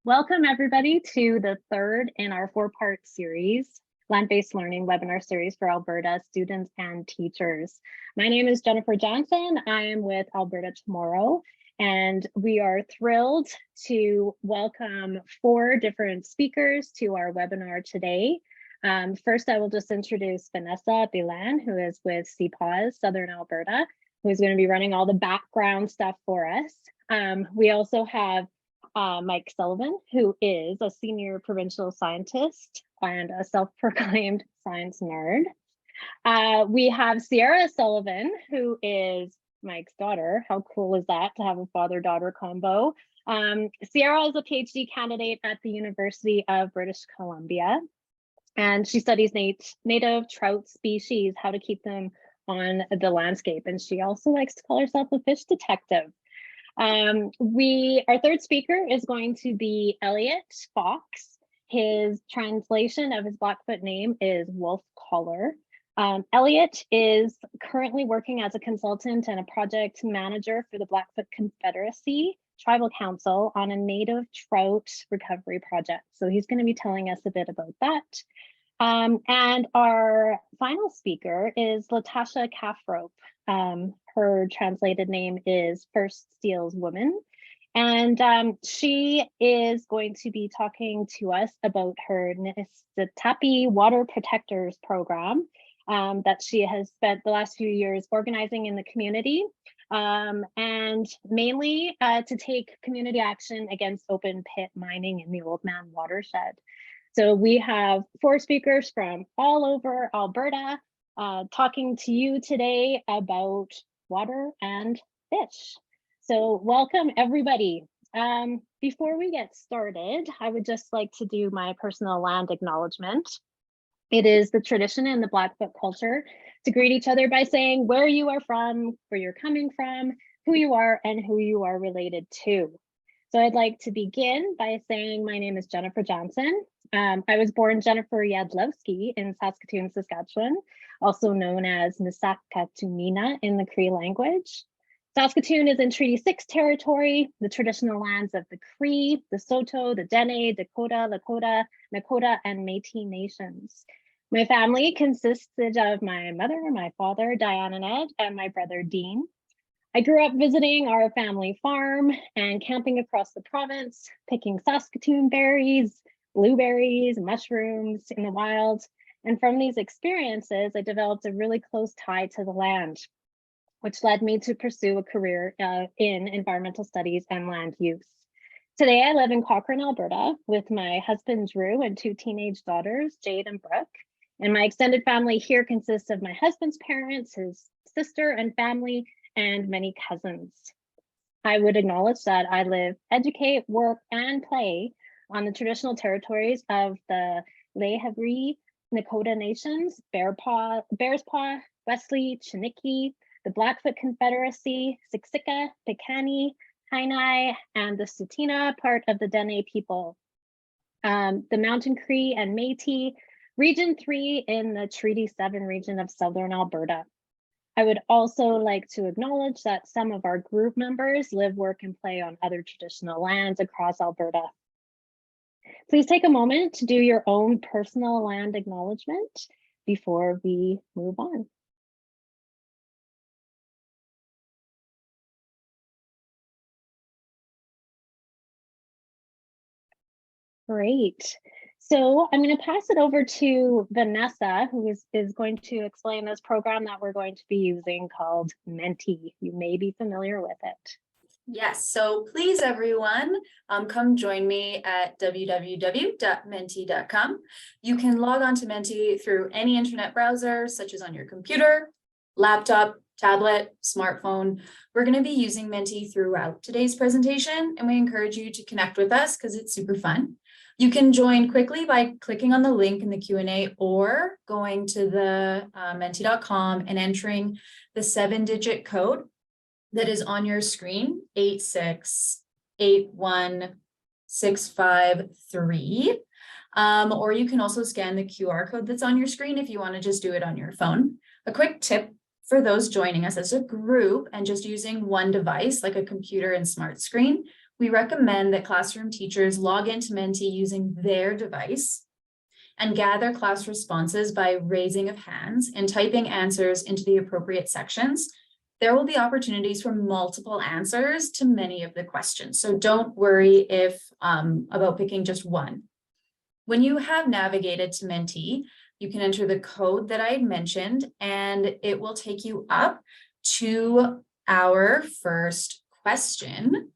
Welcome everybody to the third in our four-part series, Land-Based Learning webinar series for Alberta students and teachers. My name is Jennifer Johnson. I am with Alberta Tomorrow, and we are thrilled to welcome four different speakers to our webinar today. First, I will just introduce Vanessa Bilan, who is with CPAWS Southern Alberta, who's going to be running all the background stuff for us. We also have Mike Sullivan, who is a senior provincial scientist and a self-proclaimed science nerd. We have Sierra Sullivan, who is Mike's daughter. How cool is that to have a father-daughter combo? Sierra is a PhD candidate at the University of British Columbia, and she studies native trout species, how to keep them on the landscape. And she also likes to call herself a fish detective. Our third speaker is going to be Elliot Fox. His translation of his Blackfoot name is wolf collar. Elliot is currently working as a consultant and a project manager for the Blackfoot Confederacy Tribal Council on a native trout recovery project. So he's going to be telling us a bit about that. And our final speaker is Latasha Robe. Her translated name is First Steals Woman. And she is going to be talking to us about her Nistapi Water Protectors program that she has spent the last few years organizing in the community, and mainly to take community action against open pit mining in the Old Man watershed. So we have four speakers from all over Alberta talking to you today about water and fish. So welcome everybody. Before we get started, I would just like to do my personal land acknowledgement. It is the tradition in the Blackfoot culture to greet each other by saying where you are from, where you're coming from, who you are, and who you are related to. So I'd like to begin by saying my name is Jennifer Johnson. I was born Jennifer Yadlowski in Saskatoon, Saskatchewan, also known as Nisakatumina in the Cree language. Saskatoon is in Treaty 6 territory, the traditional lands of the Cree, the Saulteaux, the Dene, Dakota, Lakota, Nakota, and Métis nations. My family consisted of my mother, my father, Diane and Ed, and my brother, Dean. I grew up visiting our family farm and camping across the province, picking Saskatoon berries, blueberries, mushrooms in the wild. And from these experiences, I developed a really close tie to the land, which led me to pursue a career in environmental studies and land use. Today, I live in Cochrane, Alberta, with my husband, Drew, and two teenage daughters, Jade and Brooke. And my extended family here consists of my husband's parents, his sister and family, and many cousins. I would acknowledge that I live, educate, work, and play on the traditional territories of the Lehavri Nakota Nations, Bearspaw, Wesley, Chiniki, the Blackfoot Confederacy, Siksika, Piikani, Kainai, and the Tsuut'ina part of the Dene people, the Mountain Cree and Métis, Region 3 in the Treaty 7 region of Southern Alberta. I would also like to acknowledge that some of our group members live, work, and play on other traditional lands across Alberta. Please take a moment to do your own personal land acknowledgement before we move on. Great. So I'm going to pass it over to Vanessa, who is going to explain this program that we're going to be using called Menti. You may be familiar with it. Yes, so please everyone, come join me at www.menti.com. You can log on to Menti through any internet browser, such as on your computer, laptop, tablet, smartphone. We're going to be using Menti throughout today's presentation, and we encourage you to connect with us because it's super fun. You can join quickly by clicking on the link in the Q&A or going to the menti.com and entering the 7-digit code that is on your screen, 8681653. Or you can also scan the QR code that's on your screen if you want to just do it on your phone. A quick tip for those joining us as a group and just using one device like a computer and smart screen, we recommend that classroom teachers log into Menti using their device and gather class responses by raising of hands and typing answers into the appropriate sections. There will be opportunities for multiple answers to many of the questions. So don't worry if about picking just one. When you have navigated to Menti, you can enter the code that I had mentioned, and it will take you up to our first question.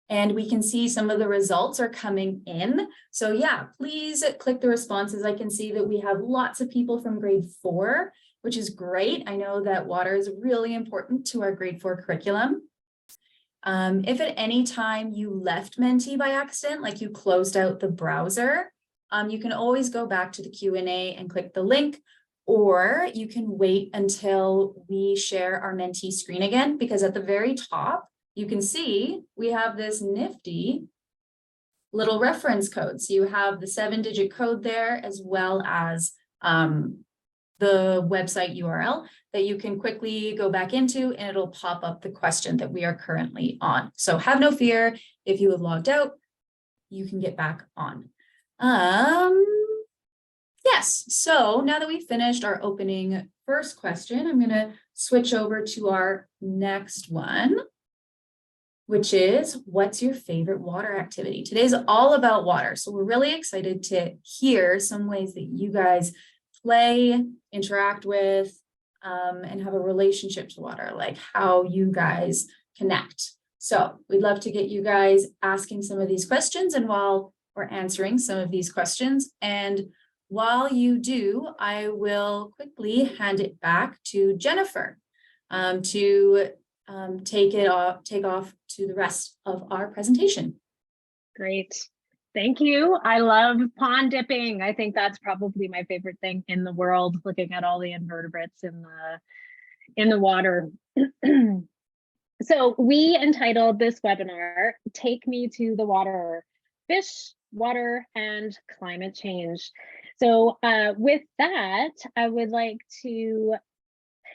And we can see some of the results are coming in. So yeah, please click the responses. I can see that we have lots of people from grade 4, which is great. I know that water is really important to our grade 4 curriculum. If at any time you left Menti by accident, like you closed out the browser, you can always go back to the Q&A and click the link, or you can wait until we share our Menti screen again, because at the very top, you can see we have this nifty little reference code. So you have the 7-digit code there, as well as the website URL that you can quickly go back into, and it'll pop up the question that we are currently on. So have no fear. If you have logged out, you can get back on. Yes, so now that we've finished our opening first question, I'm going to switch over to our next one, which is, what's your favorite water activity? Today's all about water. So we're really excited to hear some ways that you guys play, interact with, and have a relationship to water, like how you guys connect. So we'd love to get you guys asking some of these questions, and while we're answering some of these questions, and while you do, I will quickly hand it back to Jennifer to take off to the rest of our presentation. Great. Thank you. I love pond dipping. I think that's probably my favorite thing in the world, looking at all the invertebrates in the water. So we entitled this webinar, Take Me to the Water, Fish, Water, and Climate Change. So with that, I would like to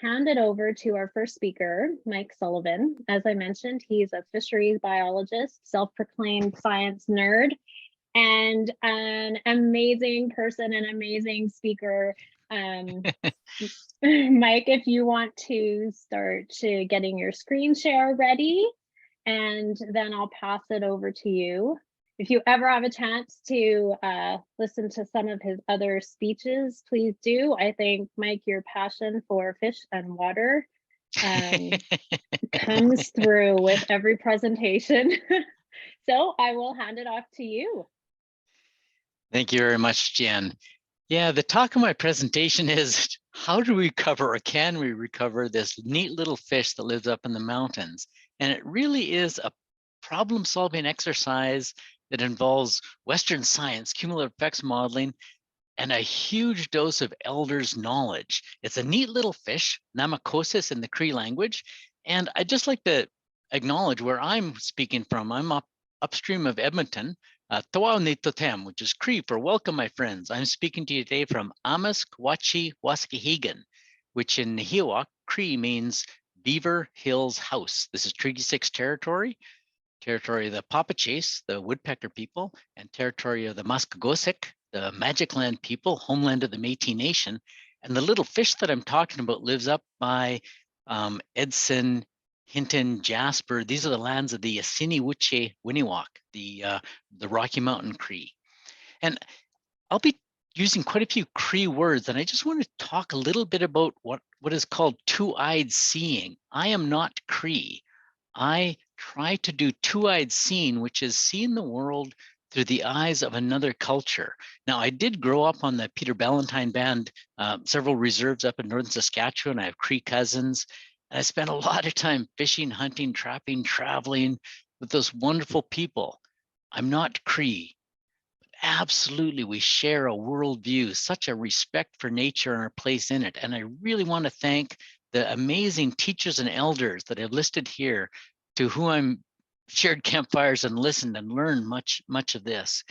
hand it over to our first speaker, Mike Sullivan. As I mentioned, he's a fisheries biologist, self-proclaimed science nerd, and an amazing person, an amazing speaker. Mike, if you want to start getting your screen share ready, and then I'll pass it over to you. If you ever have a chance to listen to some of his other speeches, please do. I think, Mike, your passion for fish and water comes through with every presentation. So I will hand it off to you. Thank you very much, Jen. Yeah, the talk of my presentation is, how do we recover, or can we recover, this neat little fish that lives up in the mountains? And it really is a problem-solving exercise that involves Western science, cumulative effects modeling, and a huge dose of elders' knowledge. It's a neat little fish, Namakosis in the Cree language. And I'd just like to acknowledge where I'm speaking from. I'm upstream of Edmonton, Tawao Totem, which is Cree for welcome, my friends. I'm speaking to you today from Amaskwachi Waskahegan, which in Nahiwak Cree means Beaver Hills House. This is Treaty 6 territory of the Papachase, the woodpecker people, and territory of the Muskogosic, the Magic Land people, homeland of the Métis Nation. And the little fish that I'm talking about lives up by Edson, Hinton, Jasper. These are the lands of the Assiniwuche Winniwak, the Rocky Mountain Cree. And I'll be using quite a few Cree words, and I just want to talk a little bit about what is called two-eyed seeing. I am not Cree. I try to do two-eyed seeing, which is seeing the world through the eyes of another culture. Now, I did grow up on the Peter Ballantine Band, several reserves up in northern Saskatchewan. I have Cree cousins. And I spent a lot of time fishing, hunting, trapping, traveling with those wonderful people. I'm not Cree. Absolutely, we share a worldview, such a respect for nature and our place in it. And I really want to thank the amazing teachers and elders that I've listed here, to whom I'm shared campfires and listened and learned much of this.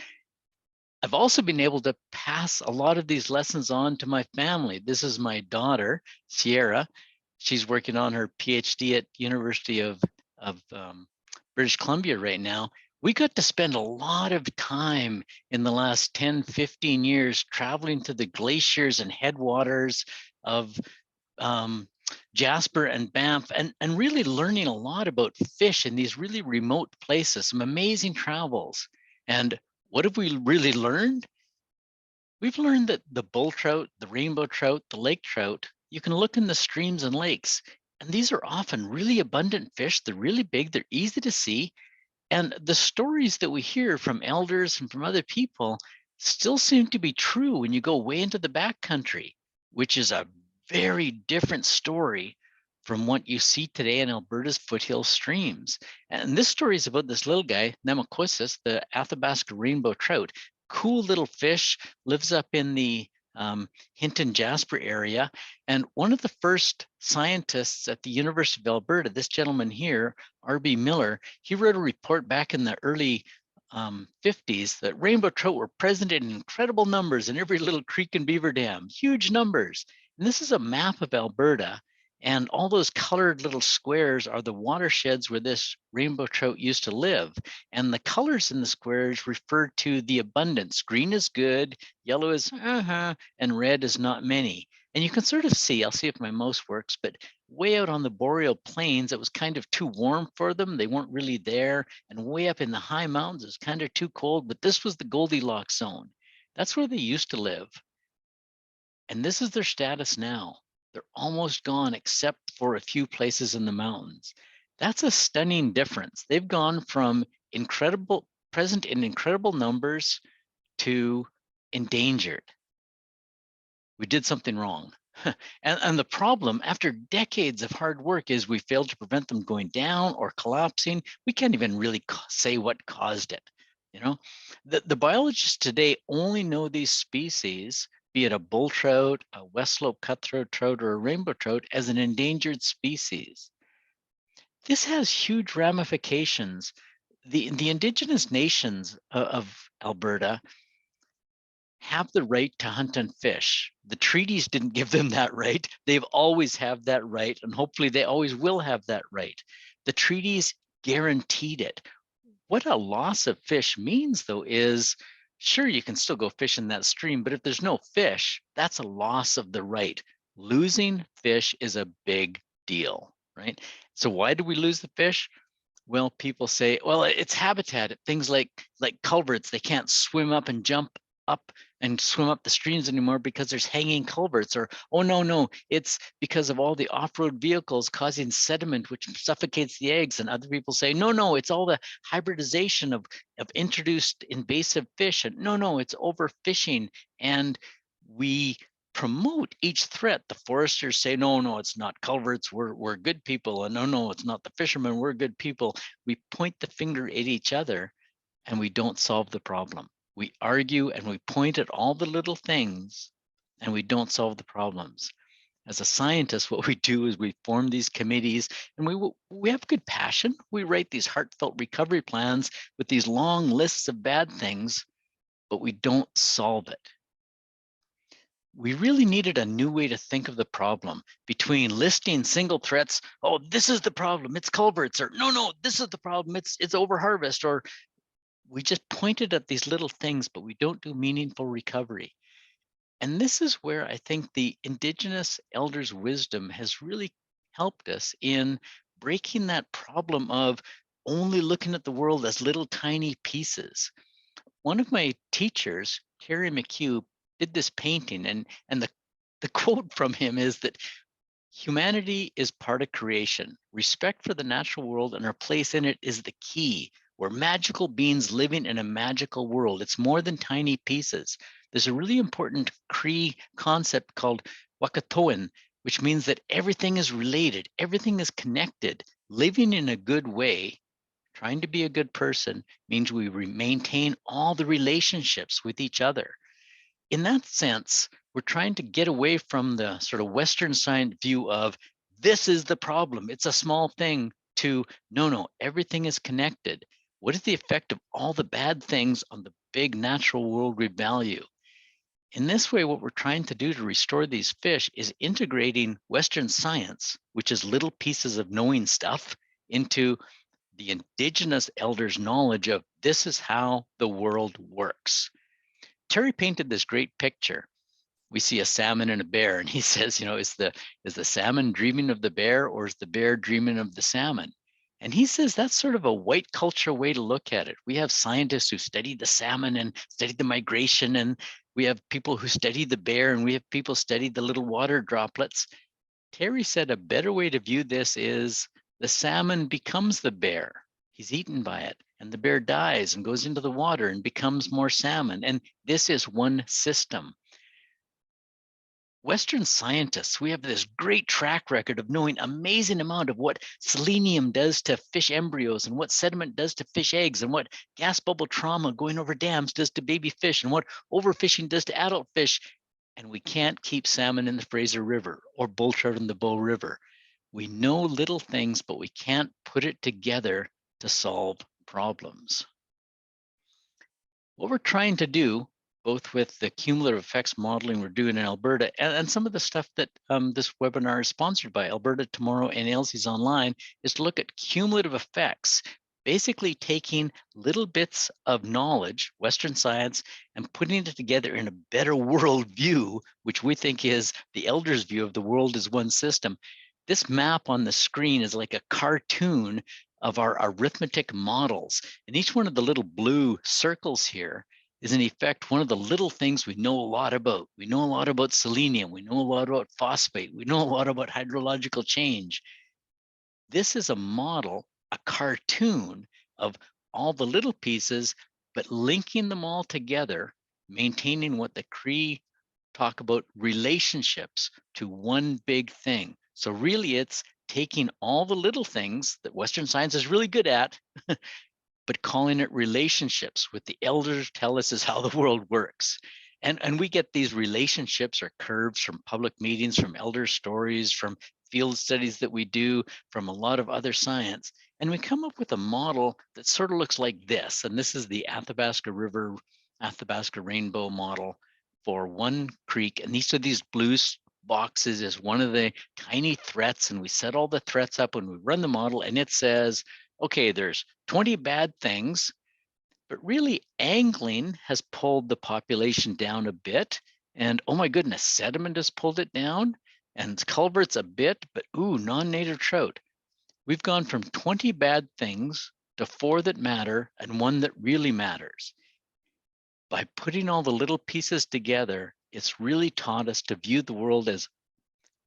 I've also been able to pass a lot of these lessons on to my family. This is my daughter, Sierra, She's working on her PhD at University of British Columbia right now. We got to spend a lot of time in the last 10, 15 years traveling to the glaciers and headwaters of Jasper and Banff, and really learning a lot about fish in these really remote places, some amazing travels. And what have we really learned? We've learned that the bull trout, the rainbow trout, the lake trout, you can look in the streams and lakes, and these are often really abundant fish. They're really big, they're easy to see. And the stories that we hear from elders and from other people still seem to be true when you go way into the backcountry, which is a very different story from what you see today in Alberta's foothill streams. And this story is about this little guy, Nemakosis, the Athabasca rainbow trout. Cool little fish, lives up in the Hinton Jasper area. And one of the first scientists at the University of Alberta, this gentleman here, R.B. Miller, he wrote a report back in the early 50s that rainbow trout were present in incredible numbers in every little creek and beaver dam, huge numbers. And this is a map of Alberta. And all those colored little squares are the watersheds where this rainbow trout used to live. And the colors in the squares refer to the abundance. Green is good, yellow is and red is not many. And you can sort of see, I'll see if my mouse works, but way out on the boreal plains, it was kind of too warm for them. They weren't really there. And way up in the high mountains, it was kind of too cold, but this was the Goldilocks zone. That's where they used to live. And this is their status now. They're almost gone except for a few places in the mountains. That's a stunning difference. They've gone from present in incredible numbers to endangered. We did something wrong. And the problem, after decades of hard work, is we failed to prevent them going down or collapsing. We can't even really say what caused it. You know, the biologists today only know these species, be it a bull trout, a west slope cutthroat trout, or a rainbow trout, as an endangered species. This has huge ramifications. The indigenous nations of Alberta have the right to hunt and fish. The treaties didn't give them that right. They've always had that right, and hopefully they always will have that right. The treaties guaranteed it. What a loss of fish means, though, is sure, you can still go fish in that stream, but if there's no fish, that's a loss of the right. Losing fish is a big deal, right? So why do we lose the fish? Well, people say, well, it's habitat. Things like culverts, they can't swim up and jump up and swim up the streams anymore because there's hanging culverts. Or, oh, no, it's because of all the off-road vehicles causing sediment, which suffocates the eggs. And other people say, no, it's all the hybridization of introduced invasive fish. And no, it's overfishing. And we promote each threat. The foresters say, no, it's not culverts, we're good people. And no, it's not the fishermen, we're good people. We point the finger at each other and we don't solve the problem. We argue and we point at all the little things and we don't solve the problems. As a scientist, what we do is we form these committees and we have good passion. We write these heartfelt recovery plans with these long lists of bad things, but we don't solve it. We really needed a new way to think of the problem between listing single threats. Oh, this is the problem, it's culverts, or no, this is the problem, it's overharvest, or we just pointed at these little things, but we don't do meaningful recovery. And this is where I think the Indigenous elders' wisdom has really helped us in breaking that problem of only looking at the world as little tiny pieces. One of my teachers, Terry McHugh, did this painting, and the quote from him is that humanity is part of creation. Respect for the natural world and our place in it is the key. We're magical beings living in a magical world. It's more than tiny pieces. There's a really important Cree concept called Wakatoan, which means that everything is related, everything is connected. Living in a good way, trying to be a good person, means we maintain all the relationships with each other. In that sense, we're trying to get away from the sort of Western science view of this is the problem, it's a small thing, to no, everything is connected. What is the effect of all the bad things on the big natural world we value? In this way, what we're trying to do to restore these fish is integrating Western science, which is little pieces of knowing stuff, into the indigenous elders' knowledge of this is how the world works. Terry painted this great picture. We see a salmon and a bear, and he says, is the salmon dreaming of the bear, or is the bear dreaming of the salmon? And he says that's sort of a white culture way to look at it. We have scientists who study the salmon and study the migration, and we have people who study the bear, and we have people study the little water droplets. Terry said a better way to view this is the salmon becomes the bear. He's eaten by it, and the bear dies and goes into the water and becomes more salmon. And this is one system. Western scientists, we have this great track record of knowing amazing amount of what selenium does to fish embryos, and what sediment does to fish eggs, and what gas bubble trauma going over dams does to baby fish, and what overfishing does to adult fish. And we can't keep salmon in the Fraser River or bull trout in the Bow River. We know little things, but we can't put it together to solve problems. What we're trying to do, both with the cumulative effects modeling we're doing in Alberta, and some of the stuff that this webinar is sponsored by Alberta Tomorrow and Elsie's Online, is to look at cumulative effects, basically taking little bits of knowledge, Western science, and putting it together in a better world view, which we think is the elders' view of the world as one system. This map on the screen is like a cartoon of our arithmetic models. And each one of the little blue circles here is in effect one of the little things we know a lot about. We know a lot about selenium. We know a lot about phosphate. We know a lot about hydrological change. This is a model, a cartoon of all the little pieces, but linking them all together, maintaining what the Cree talk about relationships to one big thing. So really it's taking all the little things that Western science is really good at, but calling it relationships. What the elders tell us is how the world works. And we get these relationships or curves from public meetings, from elder stories, from field studies that we do, from a lot of other science. And we come up with a model that sort of looks like this. And this is the Athabasca River, Athabasca Rainbow model for one creek. And each of these blue boxes is one of the tiny threats. And we set all the threats up when we run the model, and it says, okay, there's 20 bad things, but really angling has pulled the population down a bit. And oh my goodness, sediment has pulled it down, and culverts a bit, but ooh, non-native trout. We've gone from 20 bad things to 4 that matter and 1 that really matters. By putting all the little pieces together, it's really taught us to view the world as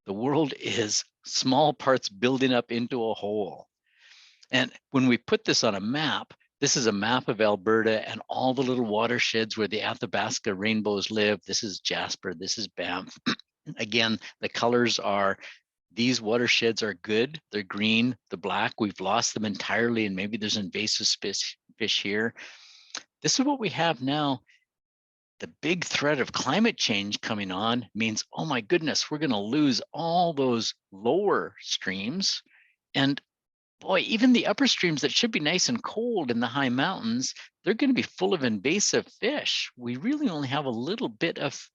the world is small parts building up into a whole. And when we put this on a map, this is a map of Alberta and all the little watersheds where the Athabasca rainbows live. This is Jasper, this is Banff. Again, the colors are, these watersheds are good, they're green. The black, we've lost them entirely, and maybe there's invasive fish here. This is what we have now. The big threat of climate change coming on means, oh my goodness, we're going to lose all those lower streams. And boy, even the upper streams that should be nice and cold in the high mountains, they're going to be full of invasive fish. We really only have a little bit of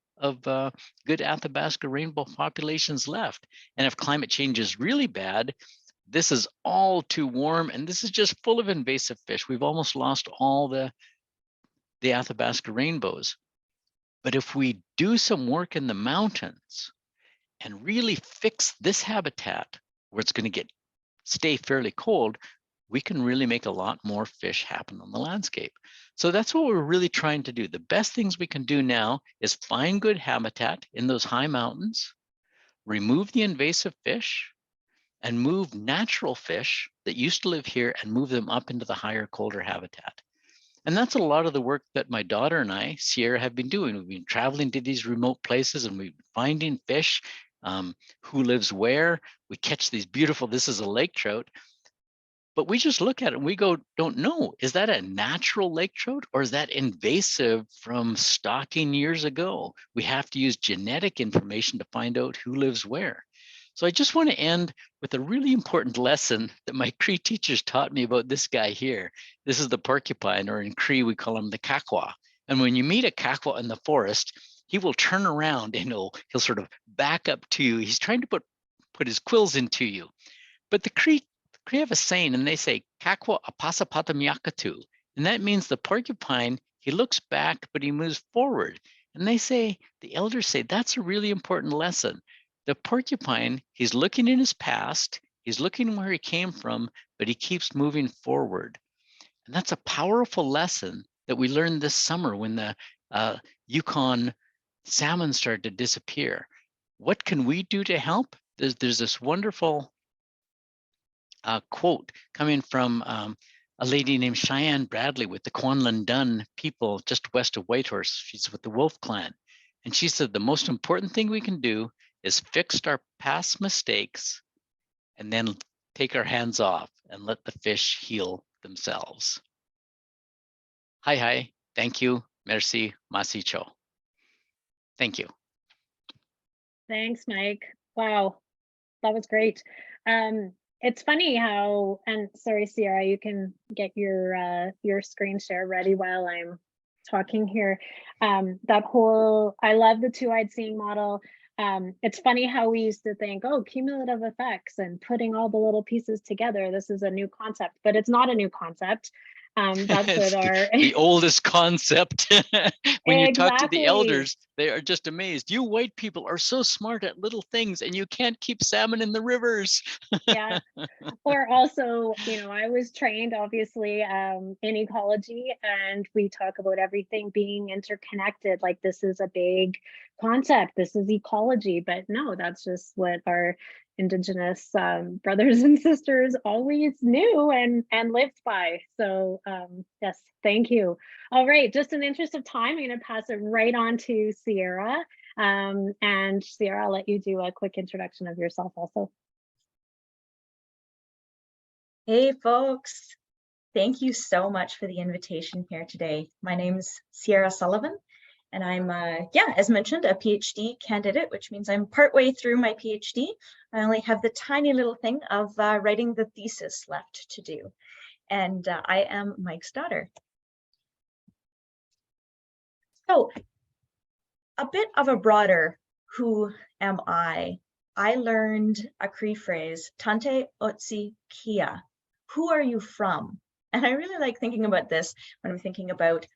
good Athabasca rainbow populations left. And if climate change is really bad, this is all too warm, and this is just full of invasive fish. We've almost lost all the Athabasca rainbows. But if we do some work in the mountains and really fix this habitat where it's going to stay fairly cold, we can really make a lot more fish happen on the landscape. So that's what we're really trying to do. The best things we can do now is find good habitat in those high mountains, remove the invasive fish, and move natural fish that used to live here and move them up into the higher, colder habitat. And that's a lot of the work that my daughter and I, Sierra, have been doing. We've been traveling to these remote places, and we've been finding fish, who lives where. We catch these beautiful, this is a lake trout, but we just look at it and we go, don't know, is that a natural lake trout or is that invasive from stocking years ago? We have to use genetic information to find out who lives where. So I just want to end with a really important lesson that my Cree teachers taught me about this guy here. This is the porcupine, or in Cree, we call him the kakwa. And when you meet a kakwa in the forest, he will turn around and he'll sort of back up to you. He's trying to put his quills into you. But the Cree have a saying, and they say, "Kakwa apasapata miakatu," and that means the porcupine, he looks back, but he moves forward. And they say, the elders say, that's a really important lesson. The porcupine, he's looking in his past, he's looking where he came from, but he keeps moving forward. And that's a powerful lesson that we learned this summer when the Yukon salmon started to disappear. What can we do to help? There's this wonderful quote coming from a lady named Cheyenne Bradley with the Kwanlun Dun people just west of Whitehorse. She's with the Wolf Clan. And she said, the most important thing we can do is fix our past mistakes and then take our hands off and let the fish heal themselves. Hi, thank you, merci, masicho. Thank you. Thanks, Mike. Wow, that was great. It's funny how, and sorry, Sierra, you can get your screen share ready while I'm talking here. That whole, I love the two-eyed seeing model. It's funny how we used to think, oh, cumulative effects and putting all the little pieces together. This is a new concept, but it's not a new concept. That's with our the oldest concept. When you talk to the Exactly. elders, they are just amazed. You white people are so smart at little things, and you can't keep salmon in the rivers. Yeah. Or also, you know, I was trained obviously in ecology, and we talk about everything being interconnected. Like, this is a big concept, this is ecology, but no, that's just what our Indigenous brothers and sisters always knew and lived by. So yes, thank you. All right, just in the interest of time, I'm going to pass it right on to Sierra. And Sierra, I'll let you do a quick introduction of yourself also. Hey folks, thank you so much for the invitation here today. My name's Sierra Sullivan, and I'm, as mentioned, a PhD candidate, which means I'm partway through my PhD. I only have the tiny little thing of writing the thesis left to do, and I am Mike's daughter. So, a bit of a broader who am I? I learned a Cree phrase, Tante Otsi Kia. Who are you from? And I really like thinking about this when I'm thinking about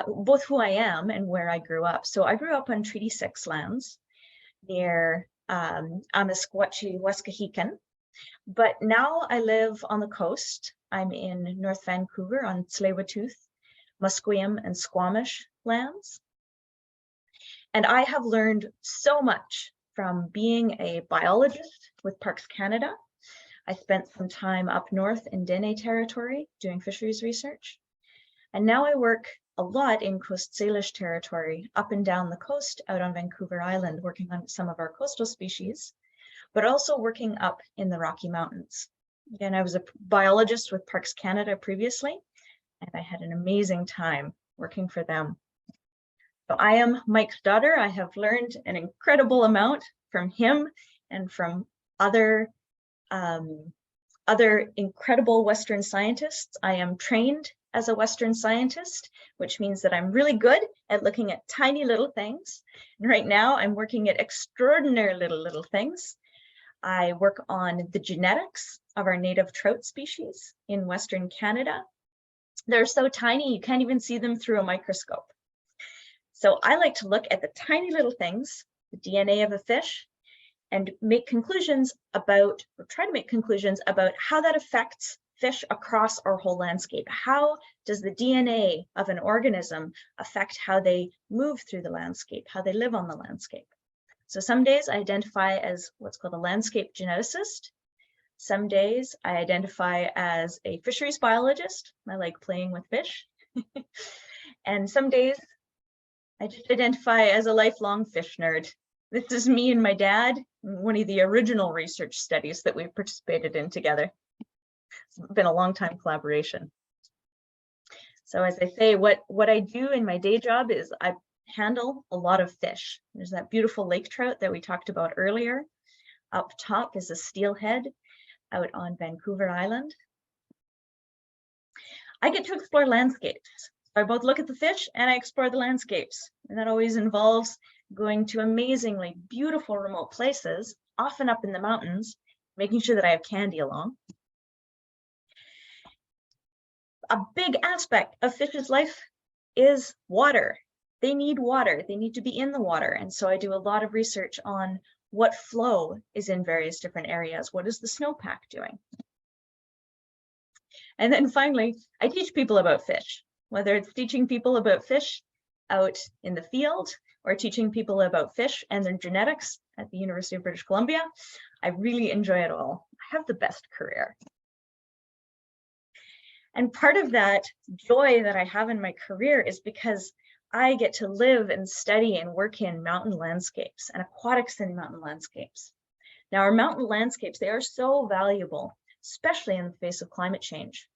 both who I am and where I grew up. So I grew up on Treaty 6 lands near Amisquatchie, Waskahikan. But now I live on the coast. I'm in North Vancouver on Tsleil-Waututh, Musqueam, and Squamish lands. And I have learned so much from being a biologist with Parks Canada. I spent some time up north in Dene territory doing fisheries research. And now I work a lot in Coast Salish territory, up and down the coast, out on Vancouver Island, working on some of our coastal species, but also working up in the Rocky Mountains. Again, I was a biologist with Parks Canada previously, and I had an amazing time working for them. So I am Mike's daughter. I have learned an incredible amount from him and from other incredible Western scientists. I am trained as a Western scientist, which means that I'm really good at looking at tiny little things. And right now I'm working at extraordinary little things. I work on the genetics of our native trout species in Western Canada. They're so tiny, you can't even see them through a microscope. So I like to look at the tiny little things, the DNA of a fish, and make conclusions about, or try to make conclusions about how that affects fish across our whole landscape. How does the DNA of an organism affect how they move through the landscape, how they live on the landscape? So some days I identify as what's called a landscape geneticist. Some days I identify as a fisheries biologist. I like playing with fish. And some days I just identify as a lifelong fish nerd. This is me and my dad, one of the original research studies that we participated in together. It's been a long time collaboration. So as I say, what I do in my day job is I handle a lot of fish. There's that beautiful lake trout that we talked about earlier. Up top is a steelhead out on Vancouver Island. I get to explore landscapes. So I both look at the fish and I explore the landscapes. And that always involves going to amazingly beautiful remote places, often up in the mountains, making sure that I have candy along. A big aspect of fish's life is water. They need water. They need to be in the water. And so I do a lot of research on what flow is in various different areas. What is the snowpack doing? And then finally, I teach people about fish, whether it's teaching people about fish out in the field or teaching people about fish and their genetics at the University of British Columbia. I really enjoy it all. I have the best career. And part of that joy that I have in my career is because I get to live and study and work in mountain landscapes and aquatics in mountain landscapes. Now, our mountain landscapes, they are so valuable, especially in the face of climate change,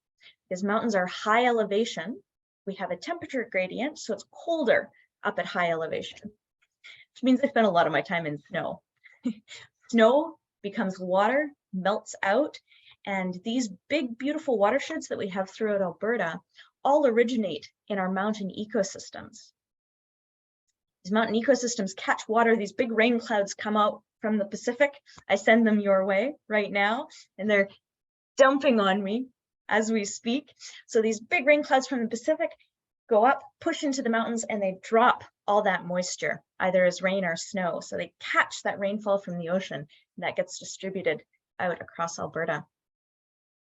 because mountains are high elevation. We have a temperature gradient, so it's colder up at high elevation, which means I spend a lot of my time in snow. Snow becomes water, melts out, and these big, beautiful watersheds that we have throughout Alberta all originate in our mountain ecosystems. These mountain ecosystems catch water. These big rain clouds come out from the Pacific. I send them your way right now, and they're dumping on me as we speak. So these big rain clouds from the Pacific go up, push into the mountains, and they drop all that moisture, either as rain or snow. So they catch that rainfall from the ocean, and that gets distributed out across Alberta.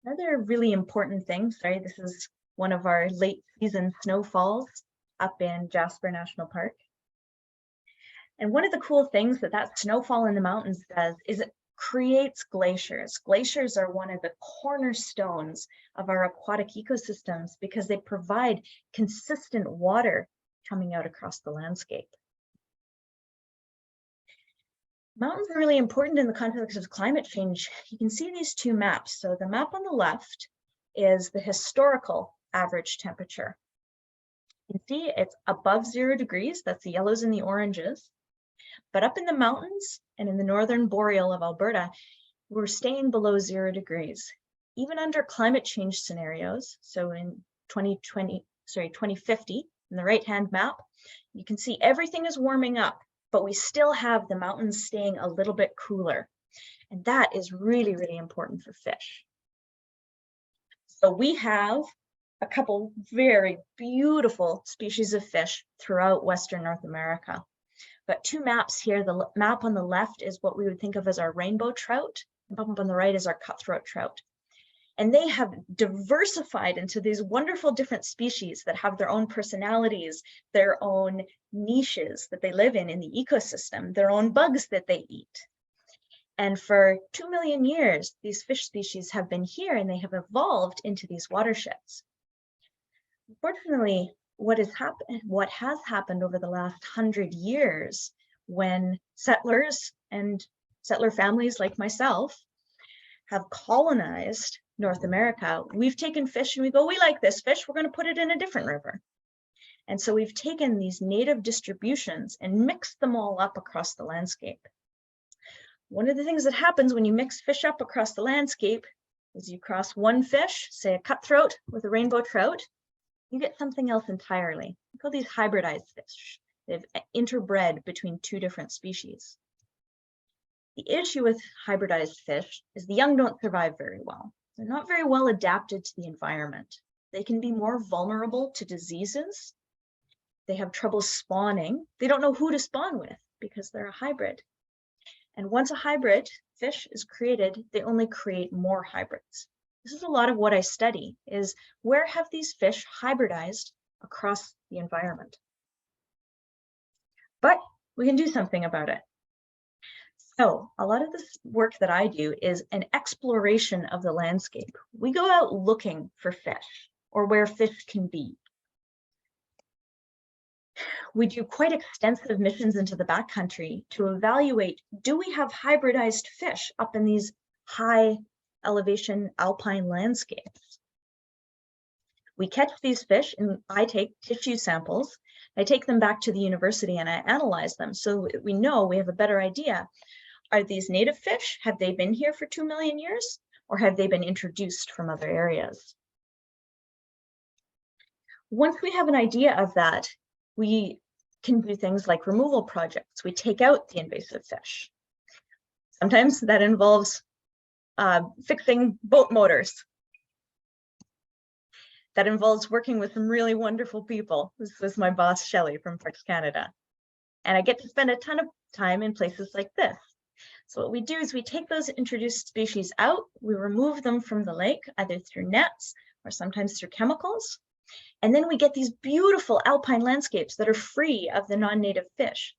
Another really important thing, sorry, this is one of our late season snowfalls up in Jasper National Park. And one of the cool things that that snowfall in the mountains does is it creates glaciers. Glaciers are one of the cornerstones of our aquatic ecosystems because they provide consistent water coming out across the landscape. Mountains are really important in the context of climate change. You can see these two maps. So the map on the left is the historical average temperature. You can see it's above 0 degrees. That's the yellows and the oranges. But up in the mountains and in the northern boreal of Alberta, we're staying below 0 degrees. Even under climate change scenarios, so in 2050, in the right-hand map, you can see everything is warming up, but we still have the mountains staying a little bit cooler. And that is really, really important for fish. So we have a couple very beautiful species of fish throughout Western North America. But two maps here. The map on the left is what we would think of as our rainbow trout, and up on the right is our cutthroat trout. And they have diversified into these wonderful different species that have their own personalities, their own niches that they live in the ecosystem, their own bugs that they eat. And for 2 million years, these fish species have been here and they have evolved into these watersheds. Unfortunately, what has happened over the last 100 years when settlers and settler families like myself have colonized North America, we've taken fish and we go, we like this fish, we're going to put it in a different river. And so we've taken these native distributions and mixed them all up across the landscape. One of the things that happens when you mix fish up across the landscape is you cross one fish, say a cutthroat with a rainbow trout, you get something else entirely. We call these hybridized fish. They've interbred between two different species. The issue with hybridized fish is the young don't survive very well. They're not very well adapted to the environment. They can be more vulnerable to diseases. They have trouble spawning. They don't know who to spawn with because they're a hybrid. And once a hybrid fish is created, they only create more hybrids. This is a lot of what I study, is where have these fish hybridized across the environment? But we can do something about it. So a lot of this work that I do is an exploration of the landscape. We go out looking for fish or where fish can be. We do quite extensive missions into the backcountry to evaluate, do we have hybridized fish up in these high elevation alpine landscapes? We catch these fish and I take tissue samples. I take them back to the university and I analyze them so we know, we have a better idea. Are these native fish? Have they been here for 2 million years? Or have they been introduced from other areas? Once we have an idea of that, we can do things like removal projects. We take out the invasive fish. Sometimes that involves fixing boat motors. That involves working with some really wonderful people. This is my boss, Shelley from Parks Canada. And I get to spend a ton of time in places like this. So what we do is we take those introduced species out, we remove them from the lake, either through nets or sometimes through chemicals. And then we get these beautiful alpine landscapes that are free of the non-native fish.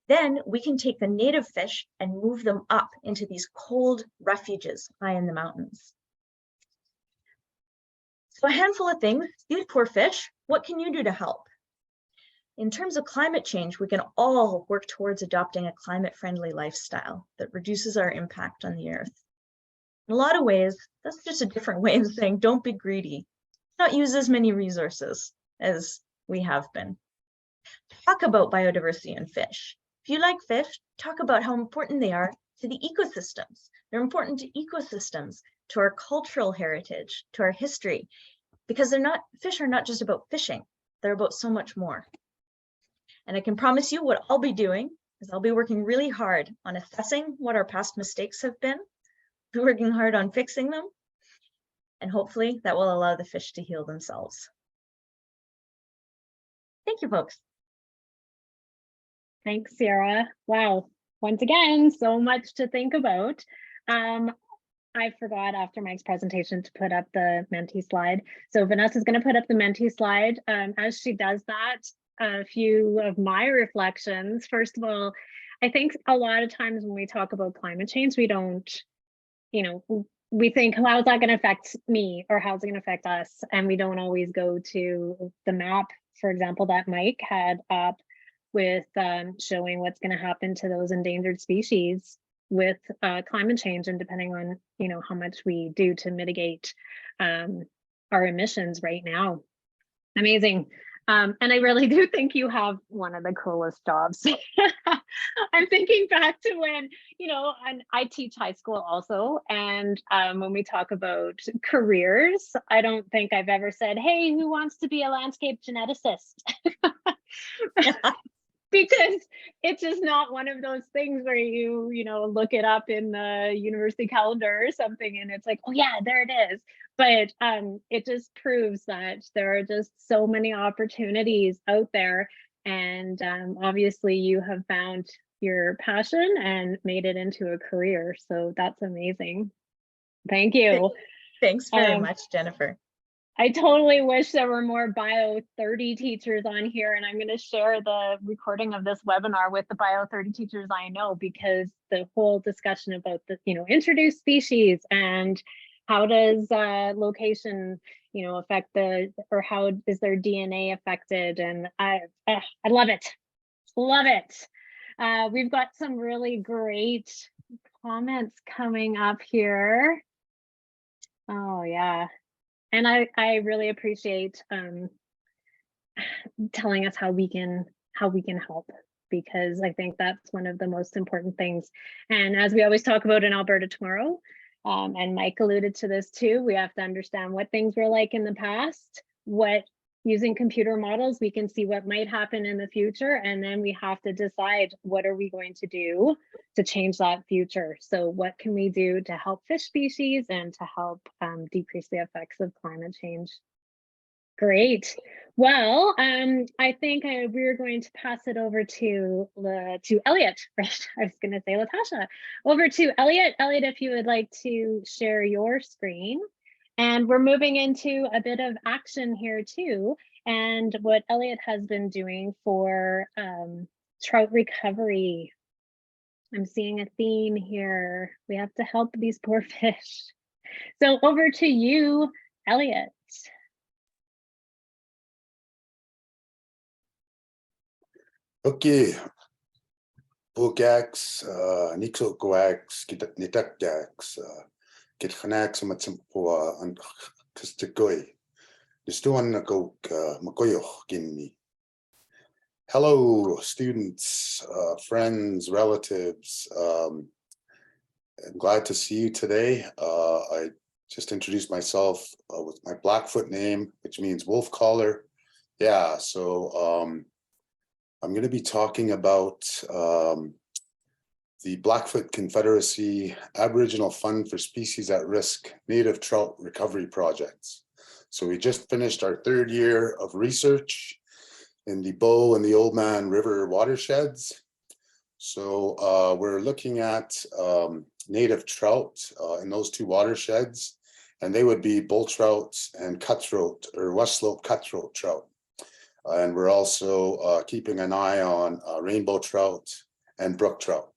Then we can take the native fish and move them up into these cold refuges high in the mountains. So a handful of things, these poor fish, what can you do to help? In terms of climate change, we can all work towards adopting a climate-friendly lifestyle that reduces our impact on the earth. In a lot of ways, that's just a different way of saying don't be greedy. Not use as many resources as we have been. Talk about biodiversity and fish. If you like fish, talk about how important they are to the ecosystems. They're important to ecosystems, to our cultural heritage, to our history, because fish are not just about fishing, they're about so much more. And I can promise you what I'll be doing is I'll be working really hard on assessing what our past mistakes have been, working hard on fixing them, and hopefully that will allow the fish to heal themselves. Thank you, folks. Thanks, Sarah. Wow. Once again, so much to think about. I forgot after Mike's presentation to put up the Menti slide. So Vanessa's going to put up the Menti slide. As she does that, a few of my reflections. First of all, I think a lot of times when we talk about climate change, we don't, we think, how is that going to affect me or how's it going to affect us? And we don't always go to the map, for example, that Mike had up with showing what's going to happen to those endangered species with climate change, and depending on how much we do to mitigate our emissions right now. Amazing. And I really do think you have one of the coolest jobs. I'm thinking back to when, and I teach high school also. And when we talk about careers, I don't think I've ever said, hey, who wants to be a landscape geneticist? Because it's just not one of those things where you look it up in the university calendar or something and it's like, oh yeah, there it is. But it just proves that there are just so many opportunities out there. And obviously you have found your passion and made it into a career. So that's amazing. Thank you. Thanks very much, Jennifer. I totally wish there were more Bio 30 teachers on here, and I'm going to share the recording of this webinar with the Bio 30 teachers I know, because the whole discussion about the, introduced species and how does location, affect or how is their DNA affected? And I love it. Love it. We've got some really great comments coming up here. Oh yeah. And I really appreciate telling us how we can help, because I think that's one of the most important things. And as we always talk about in Alberta Tomorrow, and Mike alluded to this too, we have to understand what things were like in the past, what using computer models, we can see what might happen in the future, and then we have to decide what are we going to do to change that future. So what can we do to help fish species and to help decrease the effects of climate change? Great. Well, I think we're going to pass it over to Elliot. Right? I was going to say Latasha. Over to Elliot. Elliot, if you would like to share your screen. And we're moving into a bit of action here too. And what Elliot has been doing for trout recovery. I'm seeing a theme here. We have to help these poor fish. So over to you, Elliot. Okay. Bogax, Nixo Goax, Nitakjax, Kitchanax, Matsampoa, and Kistakoi. The Stuan Gok, Makoyo, Guinea. Hello, students, friends, relatives. I'm glad to see you today. I just introduced myself with my Blackfoot name, which means wolf collar. Yeah, so I'm going to be talking about the Blackfoot Confederacy Aboriginal Fund for Species at Risk Native Trout Recovery Projects. So we just finished our 3rd year of research in the Bow and the Old Man River watersheds. So we're looking at native trout in those 2 watersheds, and they would be bull trout and cutthroat or West Slope cutthroat trout. And we're also keeping an eye on rainbow trout and brook trout.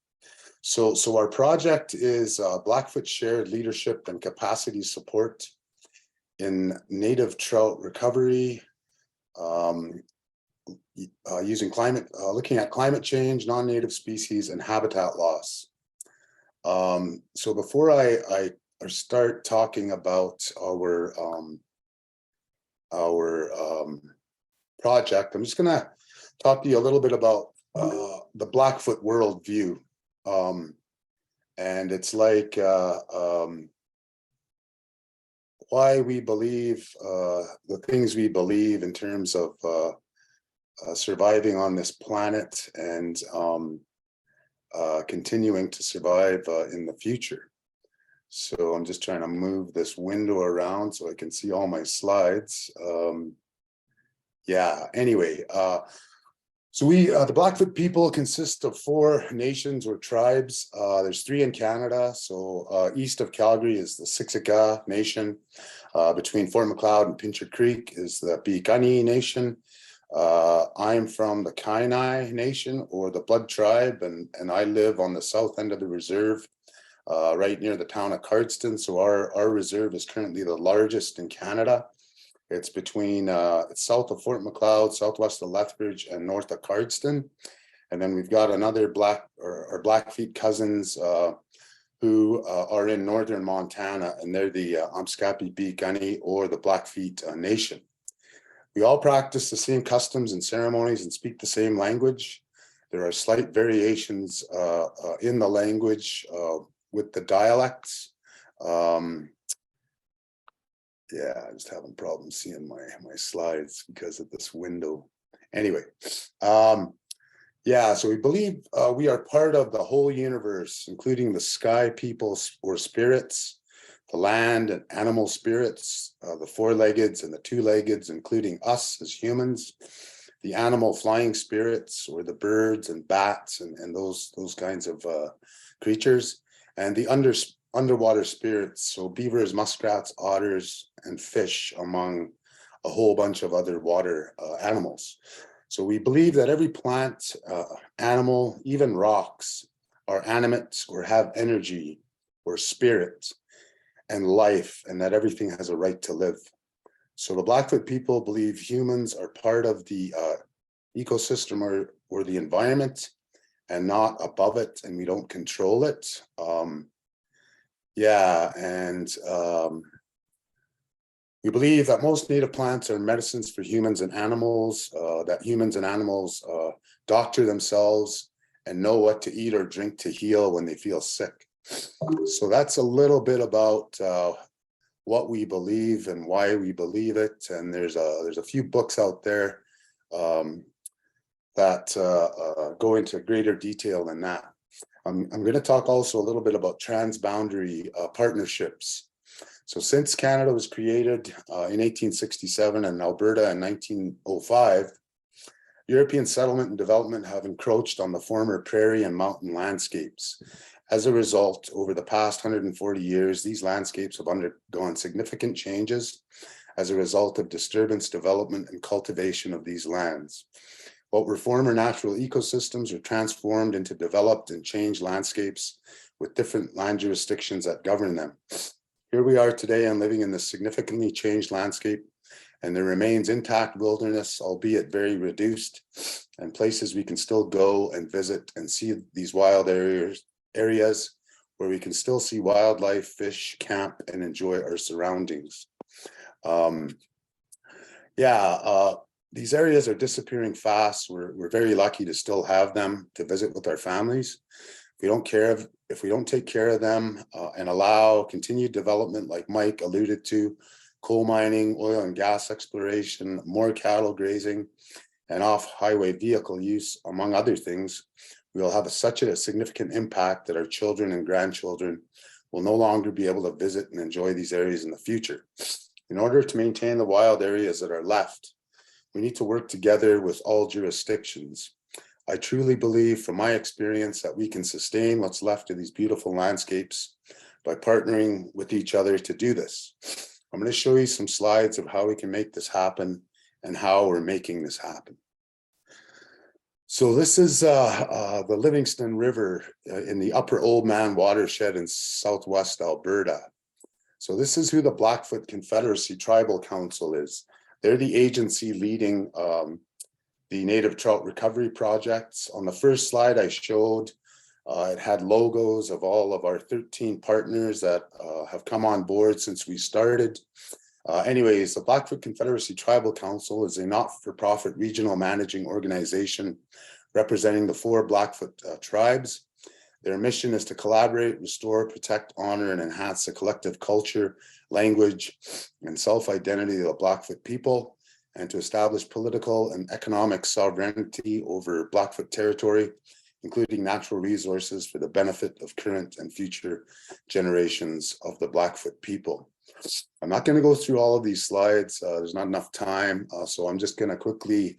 So our project is Blackfoot Shared Leadership and Capacity Support in Native Trout Recovery, using looking at climate change, non-native species, and habitat loss. So before I start talking about our project, I'm just gonna talk to you a little bit about the Blackfoot worldview. And it's like why we believe the things we believe in terms of surviving on this planet and continuing to survive in the future. So I'm just trying to move this window around so I can see all my slides. Yeah, anyway, so the Blackfoot people consist of 4 nations or tribes. There's 3 in Canada. So east of Calgary is the Siksika Nation. Between Fort McLeod and Pincher Creek is the Piikani Nation. I'm from the Kainai Nation, or the Blood Tribe, and I live on the south end of the reserve, right near the town of Cardston. So our reserve is currently the largest in Canada. It's between it's south of Fort McLeod, southwest of Lethbridge, and north of Cardston. And then we've got another our Blackfeet cousins who are in northern Montana, and they're the Amskapi Piikani, or the Blackfeet Nation. We all practice the same customs and ceremonies and speak the same language. There are slight variations in the language with the dialects. Yeah, I'm just having problems seeing my slides because of this window. Anyway, yeah, so we believe we are part of the whole universe, including the sky people or spirits, the land and animal spirits, the 4-leggeds and the 2-leggeds, including us as humans, the animal flying spirits, or the birds and bats and those kinds of creatures, and the underwater spirits, so beavers, muskrats, otters, and fish, among a whole bunch of other water animals. So we believe that every plant, animal, even rocks, are animate or have energy or spirit and life, and that everything has a right to live. So the Blackfoot people believe humans are part of the ecosystem or the environment and not above it, and we don't control it. Yeah, and we believe that most native plants are medicines for humans and animals, that humans and animals doctor themselves and know what to eat or drink to heal when they feel sick. So that's a little bit about what we believe and why we believe it. And there's a few books out there that go into greater detail than that. I'm going to talk also a little bit about transboundary partnerships. So since Canada was created in 1867 and Alberta in 1905, European settlement and development have encroached on the former prairie and mountain landscapes. As a result, over the past 140 years, these landscapes have undergone significant changes as a result of disturbance, development, and cultivation of these lands. What were former natural ecosystems are transformed into developed and changed landscapes with different land jurisdictions that govern them. Here we are today and living in this significantly changed landscape, and there remains intact wilderness, albeit very reduced, and places we can still go and visit and see these wild areas where we can still see wildlife, fish, camp, and enjoy our surroundings. These areas are disappearing fast. We're very lucky to still have them to visit with our families. If we don't take care of them and allow continued development, like Mike alluded to, coal mining, oil and gas exploration, more cattle grazing, and off-highway vehicle use, among other things, we will have such a significant impact that our children and grandchildren will no longer be able to visit and enjoy these areas in the future. In order to maintain the wild areas that are left, we need to work together with all jurisdictions. I truly believe from my experience that we can sustain what's left of these beautiful landscapes by partnering with each other to do this. I'm going to show you some slides of how we can make this happen and how we're making this happen. So this is the Livingston River in the Upper Oldman watershed in southwest Alberta. So this is who the Blackfoot Confederacy Tribal Council is. They're the agency leading the native trout recovery projects. On the first slide I showed, it had logos of all of our 13 partners that have come on board since we started. Anyways, the Blackfoot Confederacy Tribal Council is a not-for-profit regional managing organization representing the 4 Blackfoot tribes. Their mission is to collaborate, restore, protect, honor, and enhance the collective culture, language, and self-identity of the Blackfoot people, and to establish political and economic sovereignty over Blackfoot territory, including natural resources for the benefit of current and future generations of the Blackfoot people. I'm not going to go through all of these slides. There's not enough time. So I'm just going to quickly